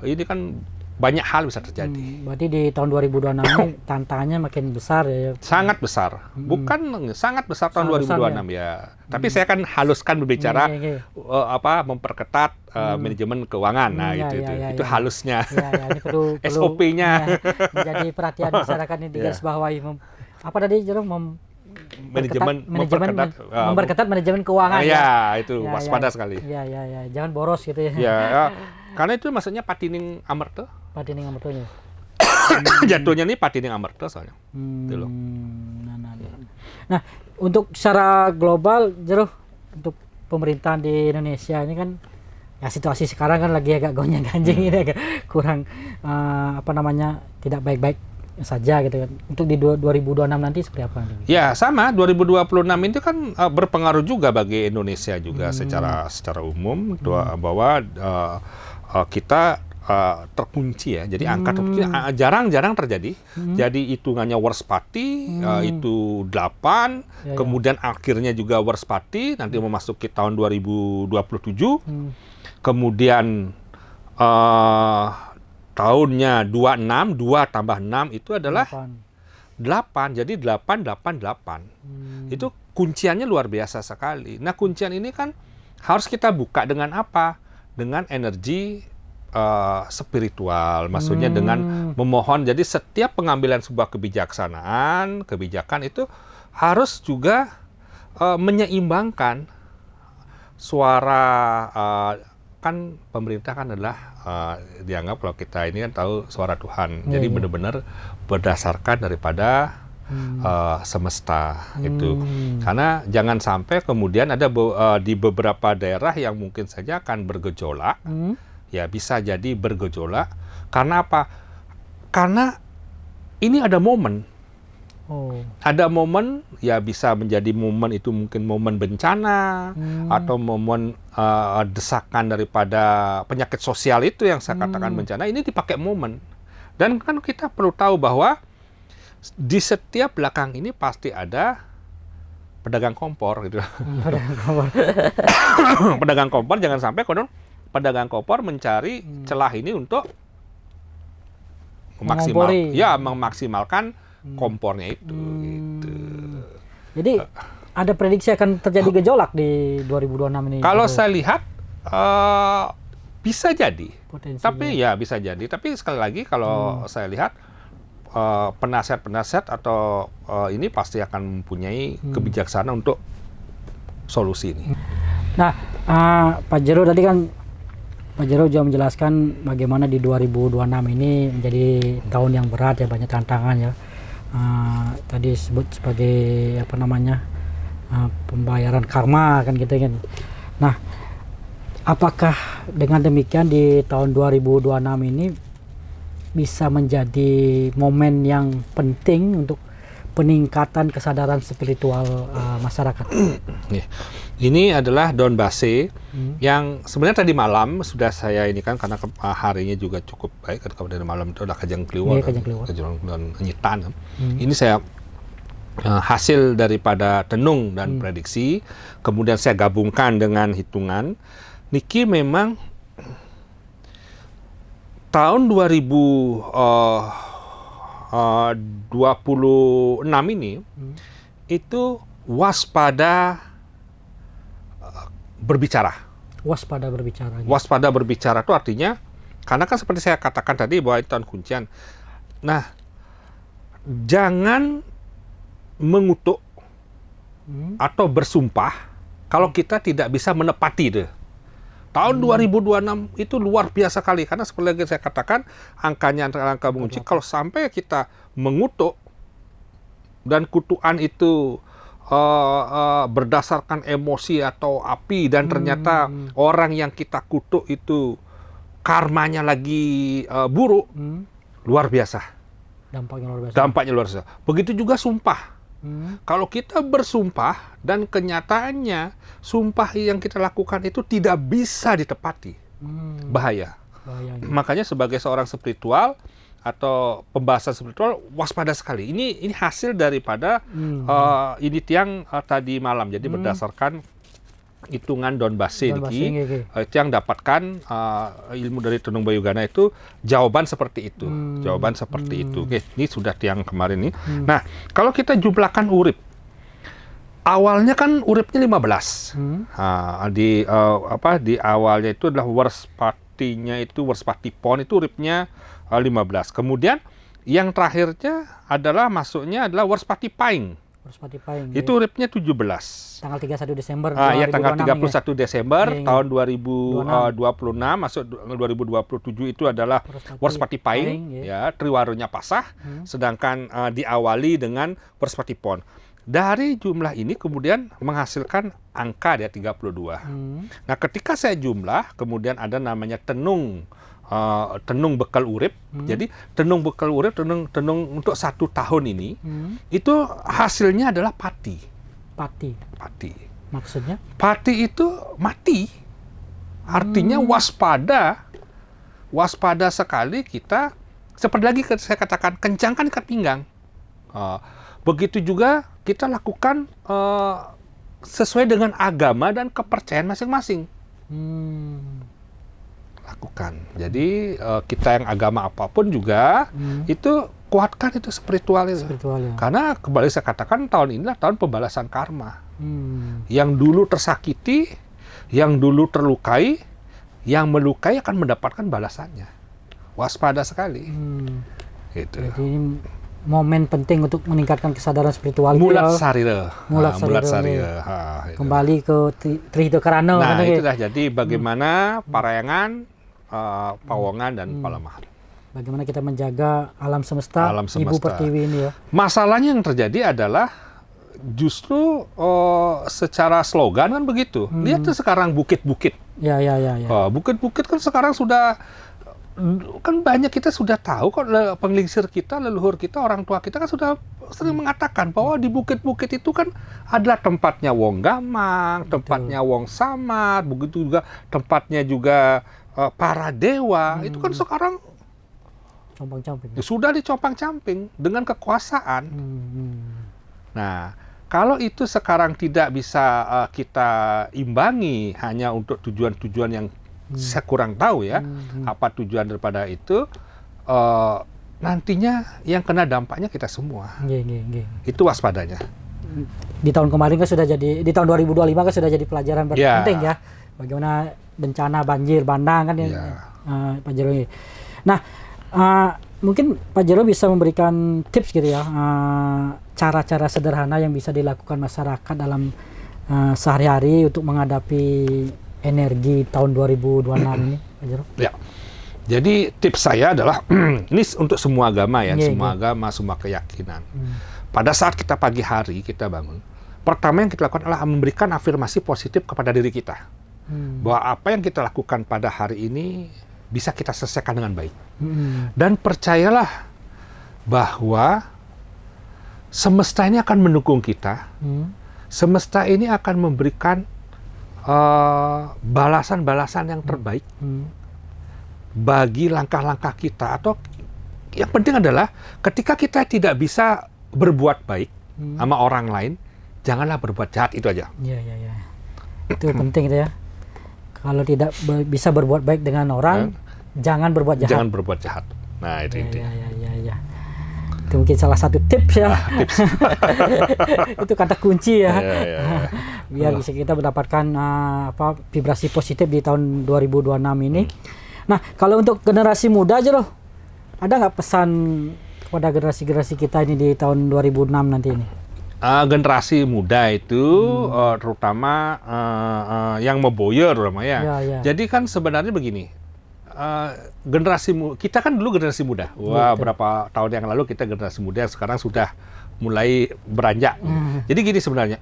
ini kan banyak hal bisa terjadi. Berarti di tahun 2026 ini tantangannya makin besar ya. Sangat besar. Bukan sangat besar tahun 2026 ya. Tapi saya kan haluskan berbicara memperketat manajemen keuangan. Nah, itu halusnya. Ini perlu SOP-nya. Menjadi perhatian masyarakat ini digarisbawahi. Apa tadi Jerome? Memperketat manajemen keuangan. Ya, itu waspada sekali. Ya. Jangan boros gitu ya. Ya, karena itu maksudnya patining amerta. Patining amertanya. Jatuhnya nih patining amerta soalnya. Gitu loh. Nah, untuk secara global, Jerome, untuk pemerintahan di Indonesia ini kan ya situasi sekarang kan lagi agak gonjang-ganjing ini, agak kurang tidak baik-baik saja gitu kan. Untuk di 2026 nanti seperti apa? Ya, sama 2026 itu kan berpengaruh juga bagi Indonesia juga secara umum bahwa kita terkunci ya. Jadi angka terkunci jarang-jarang terjadi. Jadi hitungannya Worspati itu 8, kemudian akhirnya juga Worspati nanti memasuki tahun 2027. Kemudian tahunnya 26, 2 tambah 6 itu adalah 8. Jadi 888. Itu kunciannya luar biasa sekali. Nah, kuncian ini kan harus kita buka dengan apa? Dengan energi spiritual, maksudnya dengan memohon. Jadi setiap pengambilan sebuah kebijakan itu harus juga menyeimbangkan suara, kan pemerintah kan adalah dianggap kalau kita ini kan tahu suara Tuhan. Jadi benar-benar berdasarkan daripada semesta itu. Karena jangan sampai kemudian ada di beberapa daerah yang mungkin saja akan bergejolak. Ya, bisa jadi bergejolak. Karena apa? Karena ini ada momen. Ada momen, ya bisa menjadi momen itu mungkin momen bencana, atau momen desakan daripada penyakit sosial itu yang saya katakan bencana, ini dipakai momen. Dan kan kita perlu tahu bahwa di setiap belakang ini pasti ada pedagang kompor gitu. Pedagang kompor, jangan sampai pedagang kompor mencari celah ini untuk memaksimalkan kompornya itu. Gitu. Jadi ada prediksi akan terjadi gejolak di 2026 ini? Kalau saya lihat bisa jadi. Potensinya. Tapi ya bisa jadi. Tapi sekali lagi kalau saya lihat penasihat-penasihat atau ini pasti akan mempunyai kebijaksanaan untuk solusi ini. Nah, Pak Jero tadi kan Pak Jero juga menjelaskan bagaimana di 2026 ini menjadi tahun yang berat ya, banyak tantangan ya. Tadi disebut sebagai pembayaran karma kan gitu kan. Nah, apakah dengan demikian di tahun 2026 ini bisa menjadi momen yang penting untuk peningkatan kesadaran spiritual masyarakat? Ini adalah daun base yang sebenarnya tadi malam sudah saya ini kan, karena harinya juga cukup baik, dari malam itu ada kajang kliwur, dan nyitan. Ini saya hasil daripada tenung dan prediksi, kemudian saya gabungkan dengan hitungan. Niki memang tahun 2026 ini itu waspada berbicara. Waspada berbicara. Waspada berbicara itu artinya, karena kan seperti saya katakan tadi bahwa itu tahun kuncian. Nah, jangan mengutuk atau bersumpah kalau kita tidak bisa menepati itu. Tahun 2026 itu luar biasa kali, karena seperti yang saya katakan, angkanya angka mengunci. Kalau sampai kita mengutuk dan kutuan itu berdasarkan emosi atau api, dan ternyata orang yang kita kutuk itu karmanya lagi buruk, luar biasa. Dampaknya luar biasa. Begitu juga sumpah. Kalau kita bersumpah dan kenyataannya sumpah yang kita lakukan itu tidak bisa ditepati, bahaya. Makanya sebagai seorang spiritual atau pembahasan spiritual, waspada sekali. Ini hasil daripada ini tiang tadi malam. Jadi berdasarkan hitungan daun base ini, itu yang dapatkan ilmu dari Tenung Bayugana itu jawaban seperti itu. Jawaban seperti itu. Oke, ini sudah tiang kemarin nih. Nah, kalau kita jumlahkan urip, awalnya kan uripnya 15. Di awalnya itu adalah Warspatinya itu, Warspati Pon itu uripnya 15. Kemudian yang terakhirnya adalah masuknya adalah Warspati Paing. Itu uripnya 17. Tanggal 31 Desember. Ya, tanggal 31 Desember tahun 2026 masuk 2027 itu adalah Warspati Paing, ya, Triwarunya Pasah, sedangkan diawali dengan Warspati Pon. Dari jumlah ini kemudian menghasilkan angka dia 32. Nah, ketika saya jumlah, kemudian ada namanya tenung bekal urip. Jadi tenung bekal urip, tenung untuk 1 tahun ini, itu hasilnya adalah pati. Maksudnya? Pati itu mati. Artinya waspada sekali kita. Seperti lagi saya katakan, kencangkan ikat pinggang. Begitu juga kita lakukan sesuai dengan agama dan kepercayaan masing-masing. Lakukan. Jadi kita yang agama apapun juga itu kuatkan itu spiritual itu. Ya. Karena kembali saya katakan, tahun inilah tahun pembalasan karma. Yang dulu tersakiti, yang dulu terlukai, yang melukai akan mendapatkan balasannya. Waspada sekali. Gitu. Jadi ini momen penting untuk meningkatkan kesadaran spiritual. Mulat sarira. Kembali ke Trihito Karana. Nah, itulah jadi bagaimana Parayangan, Pawongan dan Palemah. Bagaimana kita menjaga alam semesta, Ibu Pertiwi ini ya. Masalahnya yang terjadi adalah justru secara slogan kan begitu. Lihat tuh sekarang bukit-bukit. Ya. Bukit-bukit kan sekarang sudah, kan banyak kita sudah tahu kok, penglingsir kita, leluhur kita, orang tua kita kan sudah sering mengatakan bahwa di bukit-bukit itu kan adalah tempatnya Wong Gamang, tempatnya Wong Samad, begitu juga tempatnya juga para dewa. Itu kan sekarang sudah dicompang-camping dengan kekuasaan. Nah, kalau itu sekarang tidak bisa kita imbangi hanya untuk tujuan-tujuan yang saya kurang tahu ya, apa tujuan daripada itu, nantinya yang kena dampaknya kita semua. Itu waspadanya. Di tahun kemarin kan sudah jadi, di tahun 2025 kan sudah jadi pelajaran penting ya. Bagaimana bencana banjir bandang kan Pak Jero ini. Nah, mungkin Pak Jero bisa memberikan tips gitu ya, cara-cara sederhana yang bisa dilakukan masyarakat dalam sehari-hari untuk menghadapi energi tahun 2026 ini, Pak Jero? Ya. Jadi tips saya adalah ini untuk semua agama ya, semua agama, semua keyakinan. Pada saat kita pagi hari kita bangun, pertama yang kita lakukan adalah memberikan afirmasi positif kepada diri kita. Bahwa apa yang kita lakukan pada hari ini bisa kita selesaikan dengan baik. Hmm. Dan percayalah bahwa semesta ini akan mendukung kita. Semesta ini akan memberikan balasan-balasan yang terbaik bagi langkah-langkah kita. Atau yang penting adalah ketika kita tidak bisa berbuat baik sama orang lain, janganlah berbuat jahat, itu aja. Ya. Itu penting itu ya. Kalau tidak bisa berbuat baik dengan orang, jangan berbuat jahat. Jangan berbuat jahat. Nah, itu intinya. Ya. Itu mungkin salah satu tips ya. Tips. Itu kata kunci ya. Ya. Biar bisa kita mendapatkan vibrasi positif di tahun 2026 ini. Nah, kalau untuk generasi muda aja loh, ada nggak pesan kepada generasi kita ini di tahun 2006 nanti ini? Generasi muda itu terutama yang meboyer, Ya. Jadi kan sebenarnya begini. Kita kan dulu generasi muda. Wah, berapa tahun yang lalu kita generasi muda, sekarang sudah mulai beranjak. Jadi gini sebenarnya,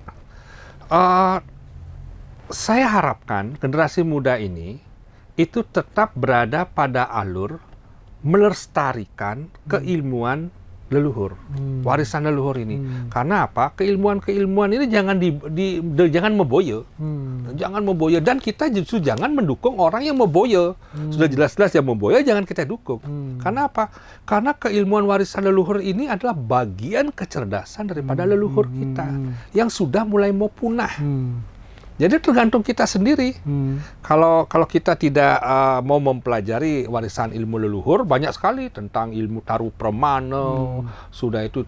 saya harapkan generasi muda ini itu tetap berada pada alur melestarikan keilmuan leluhur, warisan leluhur ini. Karena apa? Keilmuan ini jangan jangan memboyo. Jangan memboyo, dan kita justru jangan mendukung orang yang memboyo. Sudah jelas-jelas yang memboyo jangan kita dukung. Karena apa? Karena keilmuan warisan leluhur ini adalah bagian kecerdasan daripada leluhur kita yang sudah mulai mau punah. Jadi tergantung kita sendiri. Kalau kita tidak mau mempelajari warisan ilmu leluhur, banyak sekali tentang ilmu taruh permana, sudah itu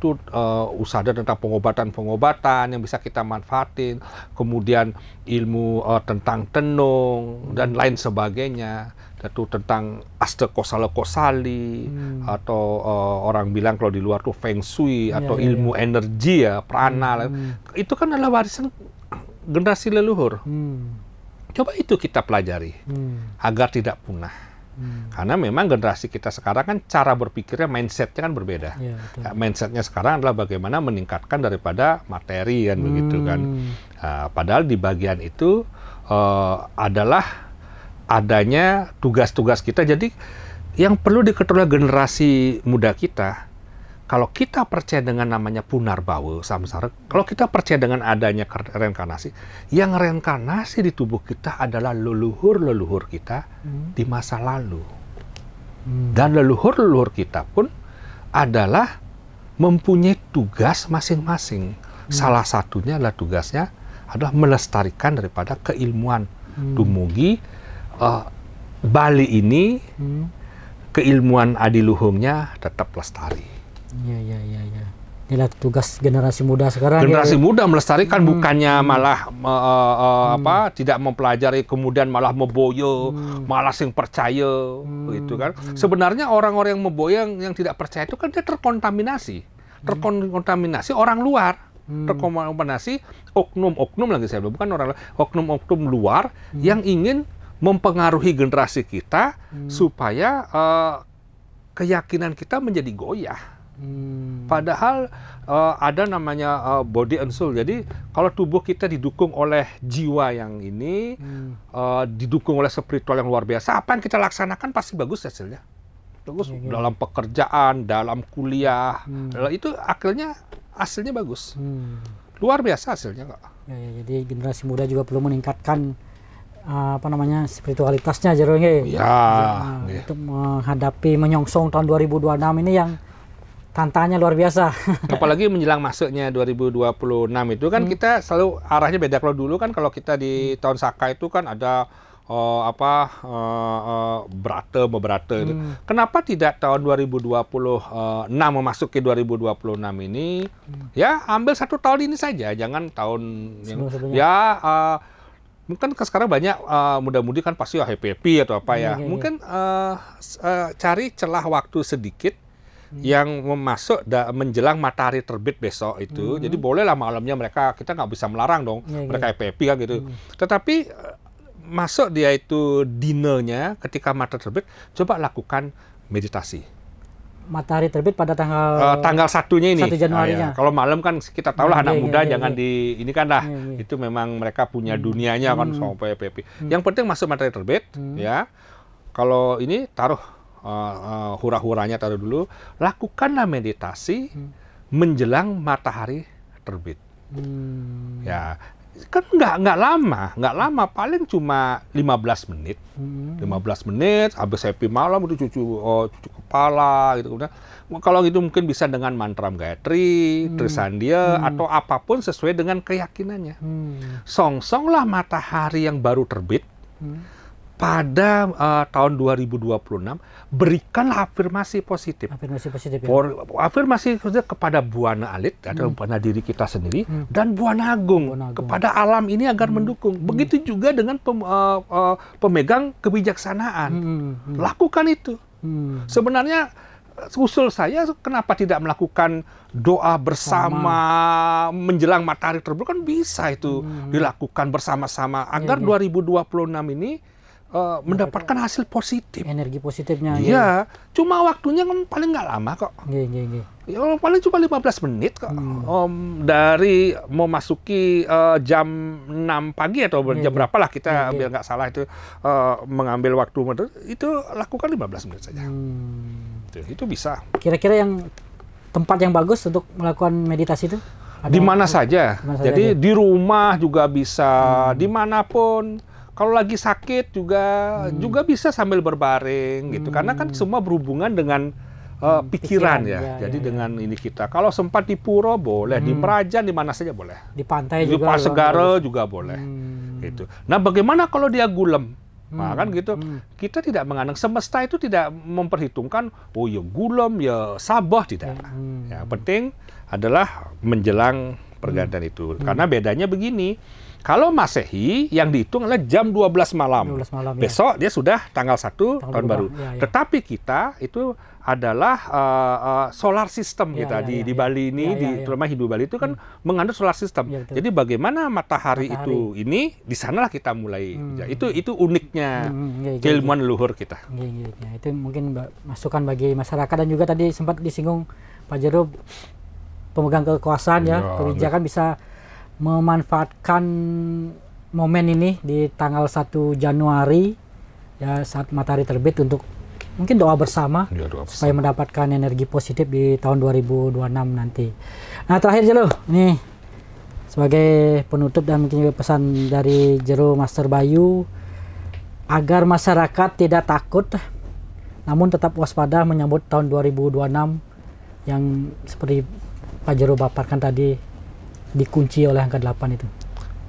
usaha tentang pengobatan yang bisa kita manfaatin, kemudian ilmu tentang tenung dan lain sebagainya, itu tentang astekosala-kosali, atau orang bilang kalau di luar tuh feng shui, atau ilmu energi ya, prana. Itu kan adalah warisan generasi leluhur. Coba itu kita pelajari agar tidak punah. Karena memang generasi kita sekarang kan cara berpikirnya, mindsetnya kan berbeda. Mindsetnya sekarang adalah bagaimana meningkatkan daripada materi kan, begitu kan. Padahal di bagian itu adalah adanya tugas-tugas kita. Jadi yang perlu diketahui generasi muda kita, kalau kita percaya dengan namanya punarbawa samsara, kalau kita percaya dengan adanya reinkarnasi, yang reinkarnasi di tubuh kita adalah leluhur-leluhur kita di masa lalu. Dan leluhur-leluhur kita pun adalah mempunyai tugas masing-masing. Salah satunya adalah tugasnya adalah melestarikan daripada keilmuan. Dumugi Bali ini, keilmuan adiluhungnya tetap lestari. Ya. Inilah tugas generasi muda sekarang. Generasi muda melestarikan, bukannya malah tidak mempelajari kemudian malah memboyo, malah sing percaya, begitu kan. Sebenarnya orang-orang yang memboyo, yang tidak percaya itu kan dia terkontaminasi orang luar, terkontaminasi oknum-oknum, lagi saya bilang, bukan orang luar, oknum-oknum luar yang ingin mempengaruhi generasi kita supaya keyakinan kita menjadi goyah. Padahal ada namanya body and soul. Jadi kalau tubuh kita didukung oleh jiwa yang ini, didukung oleh spiritual yang luar biasa, apa yang kita laksanakan pasti bagus hasilnya. Bagus dalam pekerjaan, dalam kuliah, itu hasilnya bagus. Luar biasa hasilnya kok. Jadi generasi muda juga perlu meningkatkan spiritualitasnya untuk menghadapi menyongsong tahun 2026 ini yang tantangannya luar biasa. Apalagi menjelang masuknya 2026 itu kan kita selalu arahnya beda. Kalau dulu kan kalau kita di tahun Saka itu kan ada berata itu. Kenapa tidak tahun 2026 memasuki 2026 ini? Ya ambil 1 tahun ini saja, jangan tahun yang mungkin sekarang banyak muda-mudi kan pasti happy atau apa ya. Mungkin cari celah waktu sedikit yang masuk menjelang matahari terbit besok itu. Jadi bolehlah malamnya kita nggak bisa melarang dong mereka happy kan gitu. Tetapi masuk dia itu dinernya ketika matahari terbit, coba lakukan meditasi. Matahari terbit pada tanggal 1-nya ini. 1 Januarinya. Kalau malam kan kita tahu lah anak muda jangan ini kan lah. Itu memang mereka punya dunianya kan sampai happy. Yang penting masuk matahari terbit ya. kalau ini taruh hura-huranya taruh dulu, lakukanlah meditasi menjelang matahari terbit. Ya, kan nggak lama, paling cuma 15 menit. 15 menit, habis happy malam itu cuci kepala gitu. Kemudian, kalau gitu mungkin bisa dengan mantra Gayatri, Trisandia, atau apapun sesuai dengan keyakinannya. Songsonglah matahari yang baru terbit. Pada tahun 2026, berikanlah afirmasi positif. Afirmasi positif ya. Afirmasi kepada Buana Alit, atau pada diri kita sendiri, dan Buana Agung, kepada alam ini agar mendukung. Begitu juga dengan pemegang kebijaksanaan. Lakukan itu. Sebenarnya usul saya, kenapa tidak melakukan doa bersama menjelang matahari terbit? Kan bisa itu dilakukan bersama-sama agar 2026 ini mendapatkan hasil positif. Energi positifnya. Iya, cuma waktunya kan paling nggak lama kok. Ya, paling cuma 15 menit kok. Dari mau masuki jam 6 pagi atau jam berapa lah kita biar nggak salah itu mengambil waktu itu lakukan 15 menit saja. Itu bisa. Kira-kira yang tempat yang bagus untuk melakukan meditasi itu? Di mana saja. Jadi di rumah juga bisa, dimanapun. Kalau lagi sakit juga bisa sambil berbaring gitu. Karena kan semua berhubungan dengan pikiran ya. Jadi dengan ini kita. Kalau sempat di pura boleh, di Merajan, di mana saja boleh. Di pantai di juga. Di Segara juga boleh. Gitu. Nah, bagaimana kalau dia gulem? Nah, kan gitu. Kita tidak menganggap, semesta itu tidak memperhitungkan oh ya gulem, ya sabah, tidak. Yang penting adalah menjelang pergantian itu. Karena bedanya begini. Kalau Masehi yang dihitung adalah jam 12 malam. 12 malam ya. Besok dia sudah tanggal 1 tahun baru. Ya. Tetapi kita itu adalah solar system kita di Bali ini, terutama Hindu Bali itu kan mengandung solar system. Ya, jadi bagaimana matahari itu ini di sanalah kita mulai. Itu uniknya keilmuan leluhur kita. Ya, itu mungkin masukan bagi masyarakat, dan juga tadi sempat disinggung Pak Jero, pemegang kekuasaan kebijakan bisa memanfaatkan momen ini di tanggal 1 Januari ya, saat matahari terbit, untuk mungkin doa bersama, supaya mendapatkan energi positif di tahun 2026 nanti. Nah, terakhir Jero, nih sebagai penutup dan mungkin juga pesan dari Jero Master Bayu agar masyarakat tidak takut namun tetap waspada menyambut tahun 2026 yang seperti Pak Jero paparkan tadi, dikunci oleh angka 8 itu.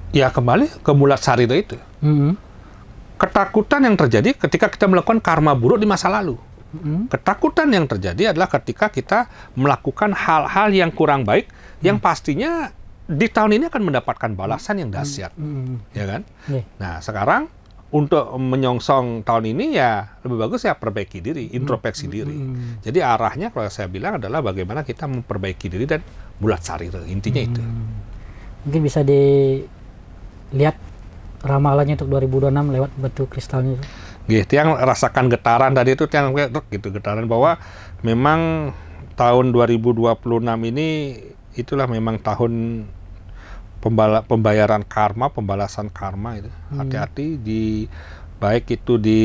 Ya, kembali ke Mulat Sarita itu. Ketakutan yang terjadi ketika kita melakukan karma buruk di masa lalu. Ketakutan yang terjadi adalah ketika kita melakukan hal-hal yang kurang baik, yang pastinya di tahun ini akan mendapatkan balasan yang dahsyat. Ya kan? Nah, sekarang untuk menyongsong tahun ini ya lebih bagus ya perbaiki diri, introspeksi diri. Jadi arahnya kalau saya bilang adalah bagaimana kita memperbaiki diri dan Mulat Sarita, intinya itu. Mungkin bisa dilihat ramalannya untuk 2026 lewat batu kristalnya itu. Gitu, yang rasakan getaran tadi itu, yang gitu getaran bahwa memang tahun 2026 ini itulah memang tahun pembayaran karma, pembalasan karma itu. Hati-hati baik itu di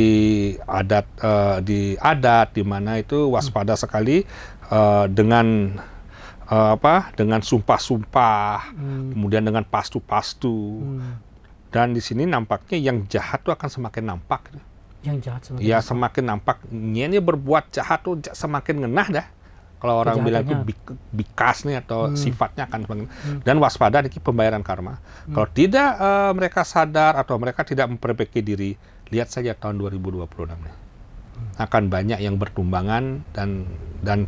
adat di mana itu waspada sekali dengan dengan sumpah-sumpah, kemudian dengan pastu-pastu. Dan di sini nampaknya yang jahat tuh akan semakin nampak. Yang jahat semakin ya, semakin nampak. Ini berbuat jahat tuh semakin ngenah dah. Kalau orang bilang itu bikas nih atau sifatnya akan semakin. Dan waspada ini pembayaran karma. Kalau tidak mereka sadar atau mereka tidak memperbaiki diri, lihat saja tahun 2026 nih. Akan banyak yang bertumbangan dan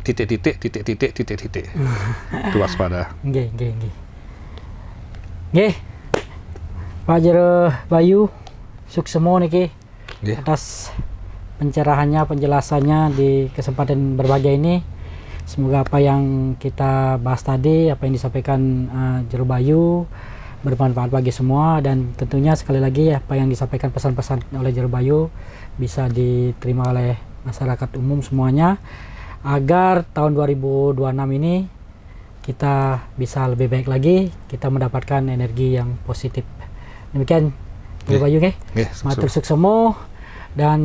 titik-titik. Itu waspada. Nggih. Pak Jero Bayu, suksemo niki atas pencerahannya, penjelasannya di kesempatan berbahagia ini. Semoga apa yang kita bahas tadi, apa yang disampaikan Jero Bayu bermanfaat bagi semua, dan tentunya sekali lagi apa yang disampaikan pesan-pesan oleh Jero Bayu bisa diterima oleh masyarakat umum semuanya, agar tahun 2026 ini kita bisa lebih baik lagi, kita mendapatkan energi yang positif. Demikian Jero Bayu, matur suksemo. Dan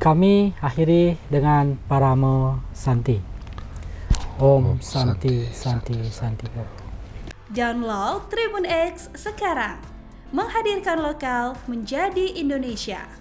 kami akhiri dengan Paramo Santi. Om Santi, Santi, Santi. Download Tribun X sekarang. Menghadirkan lokal menjadi Indonesia.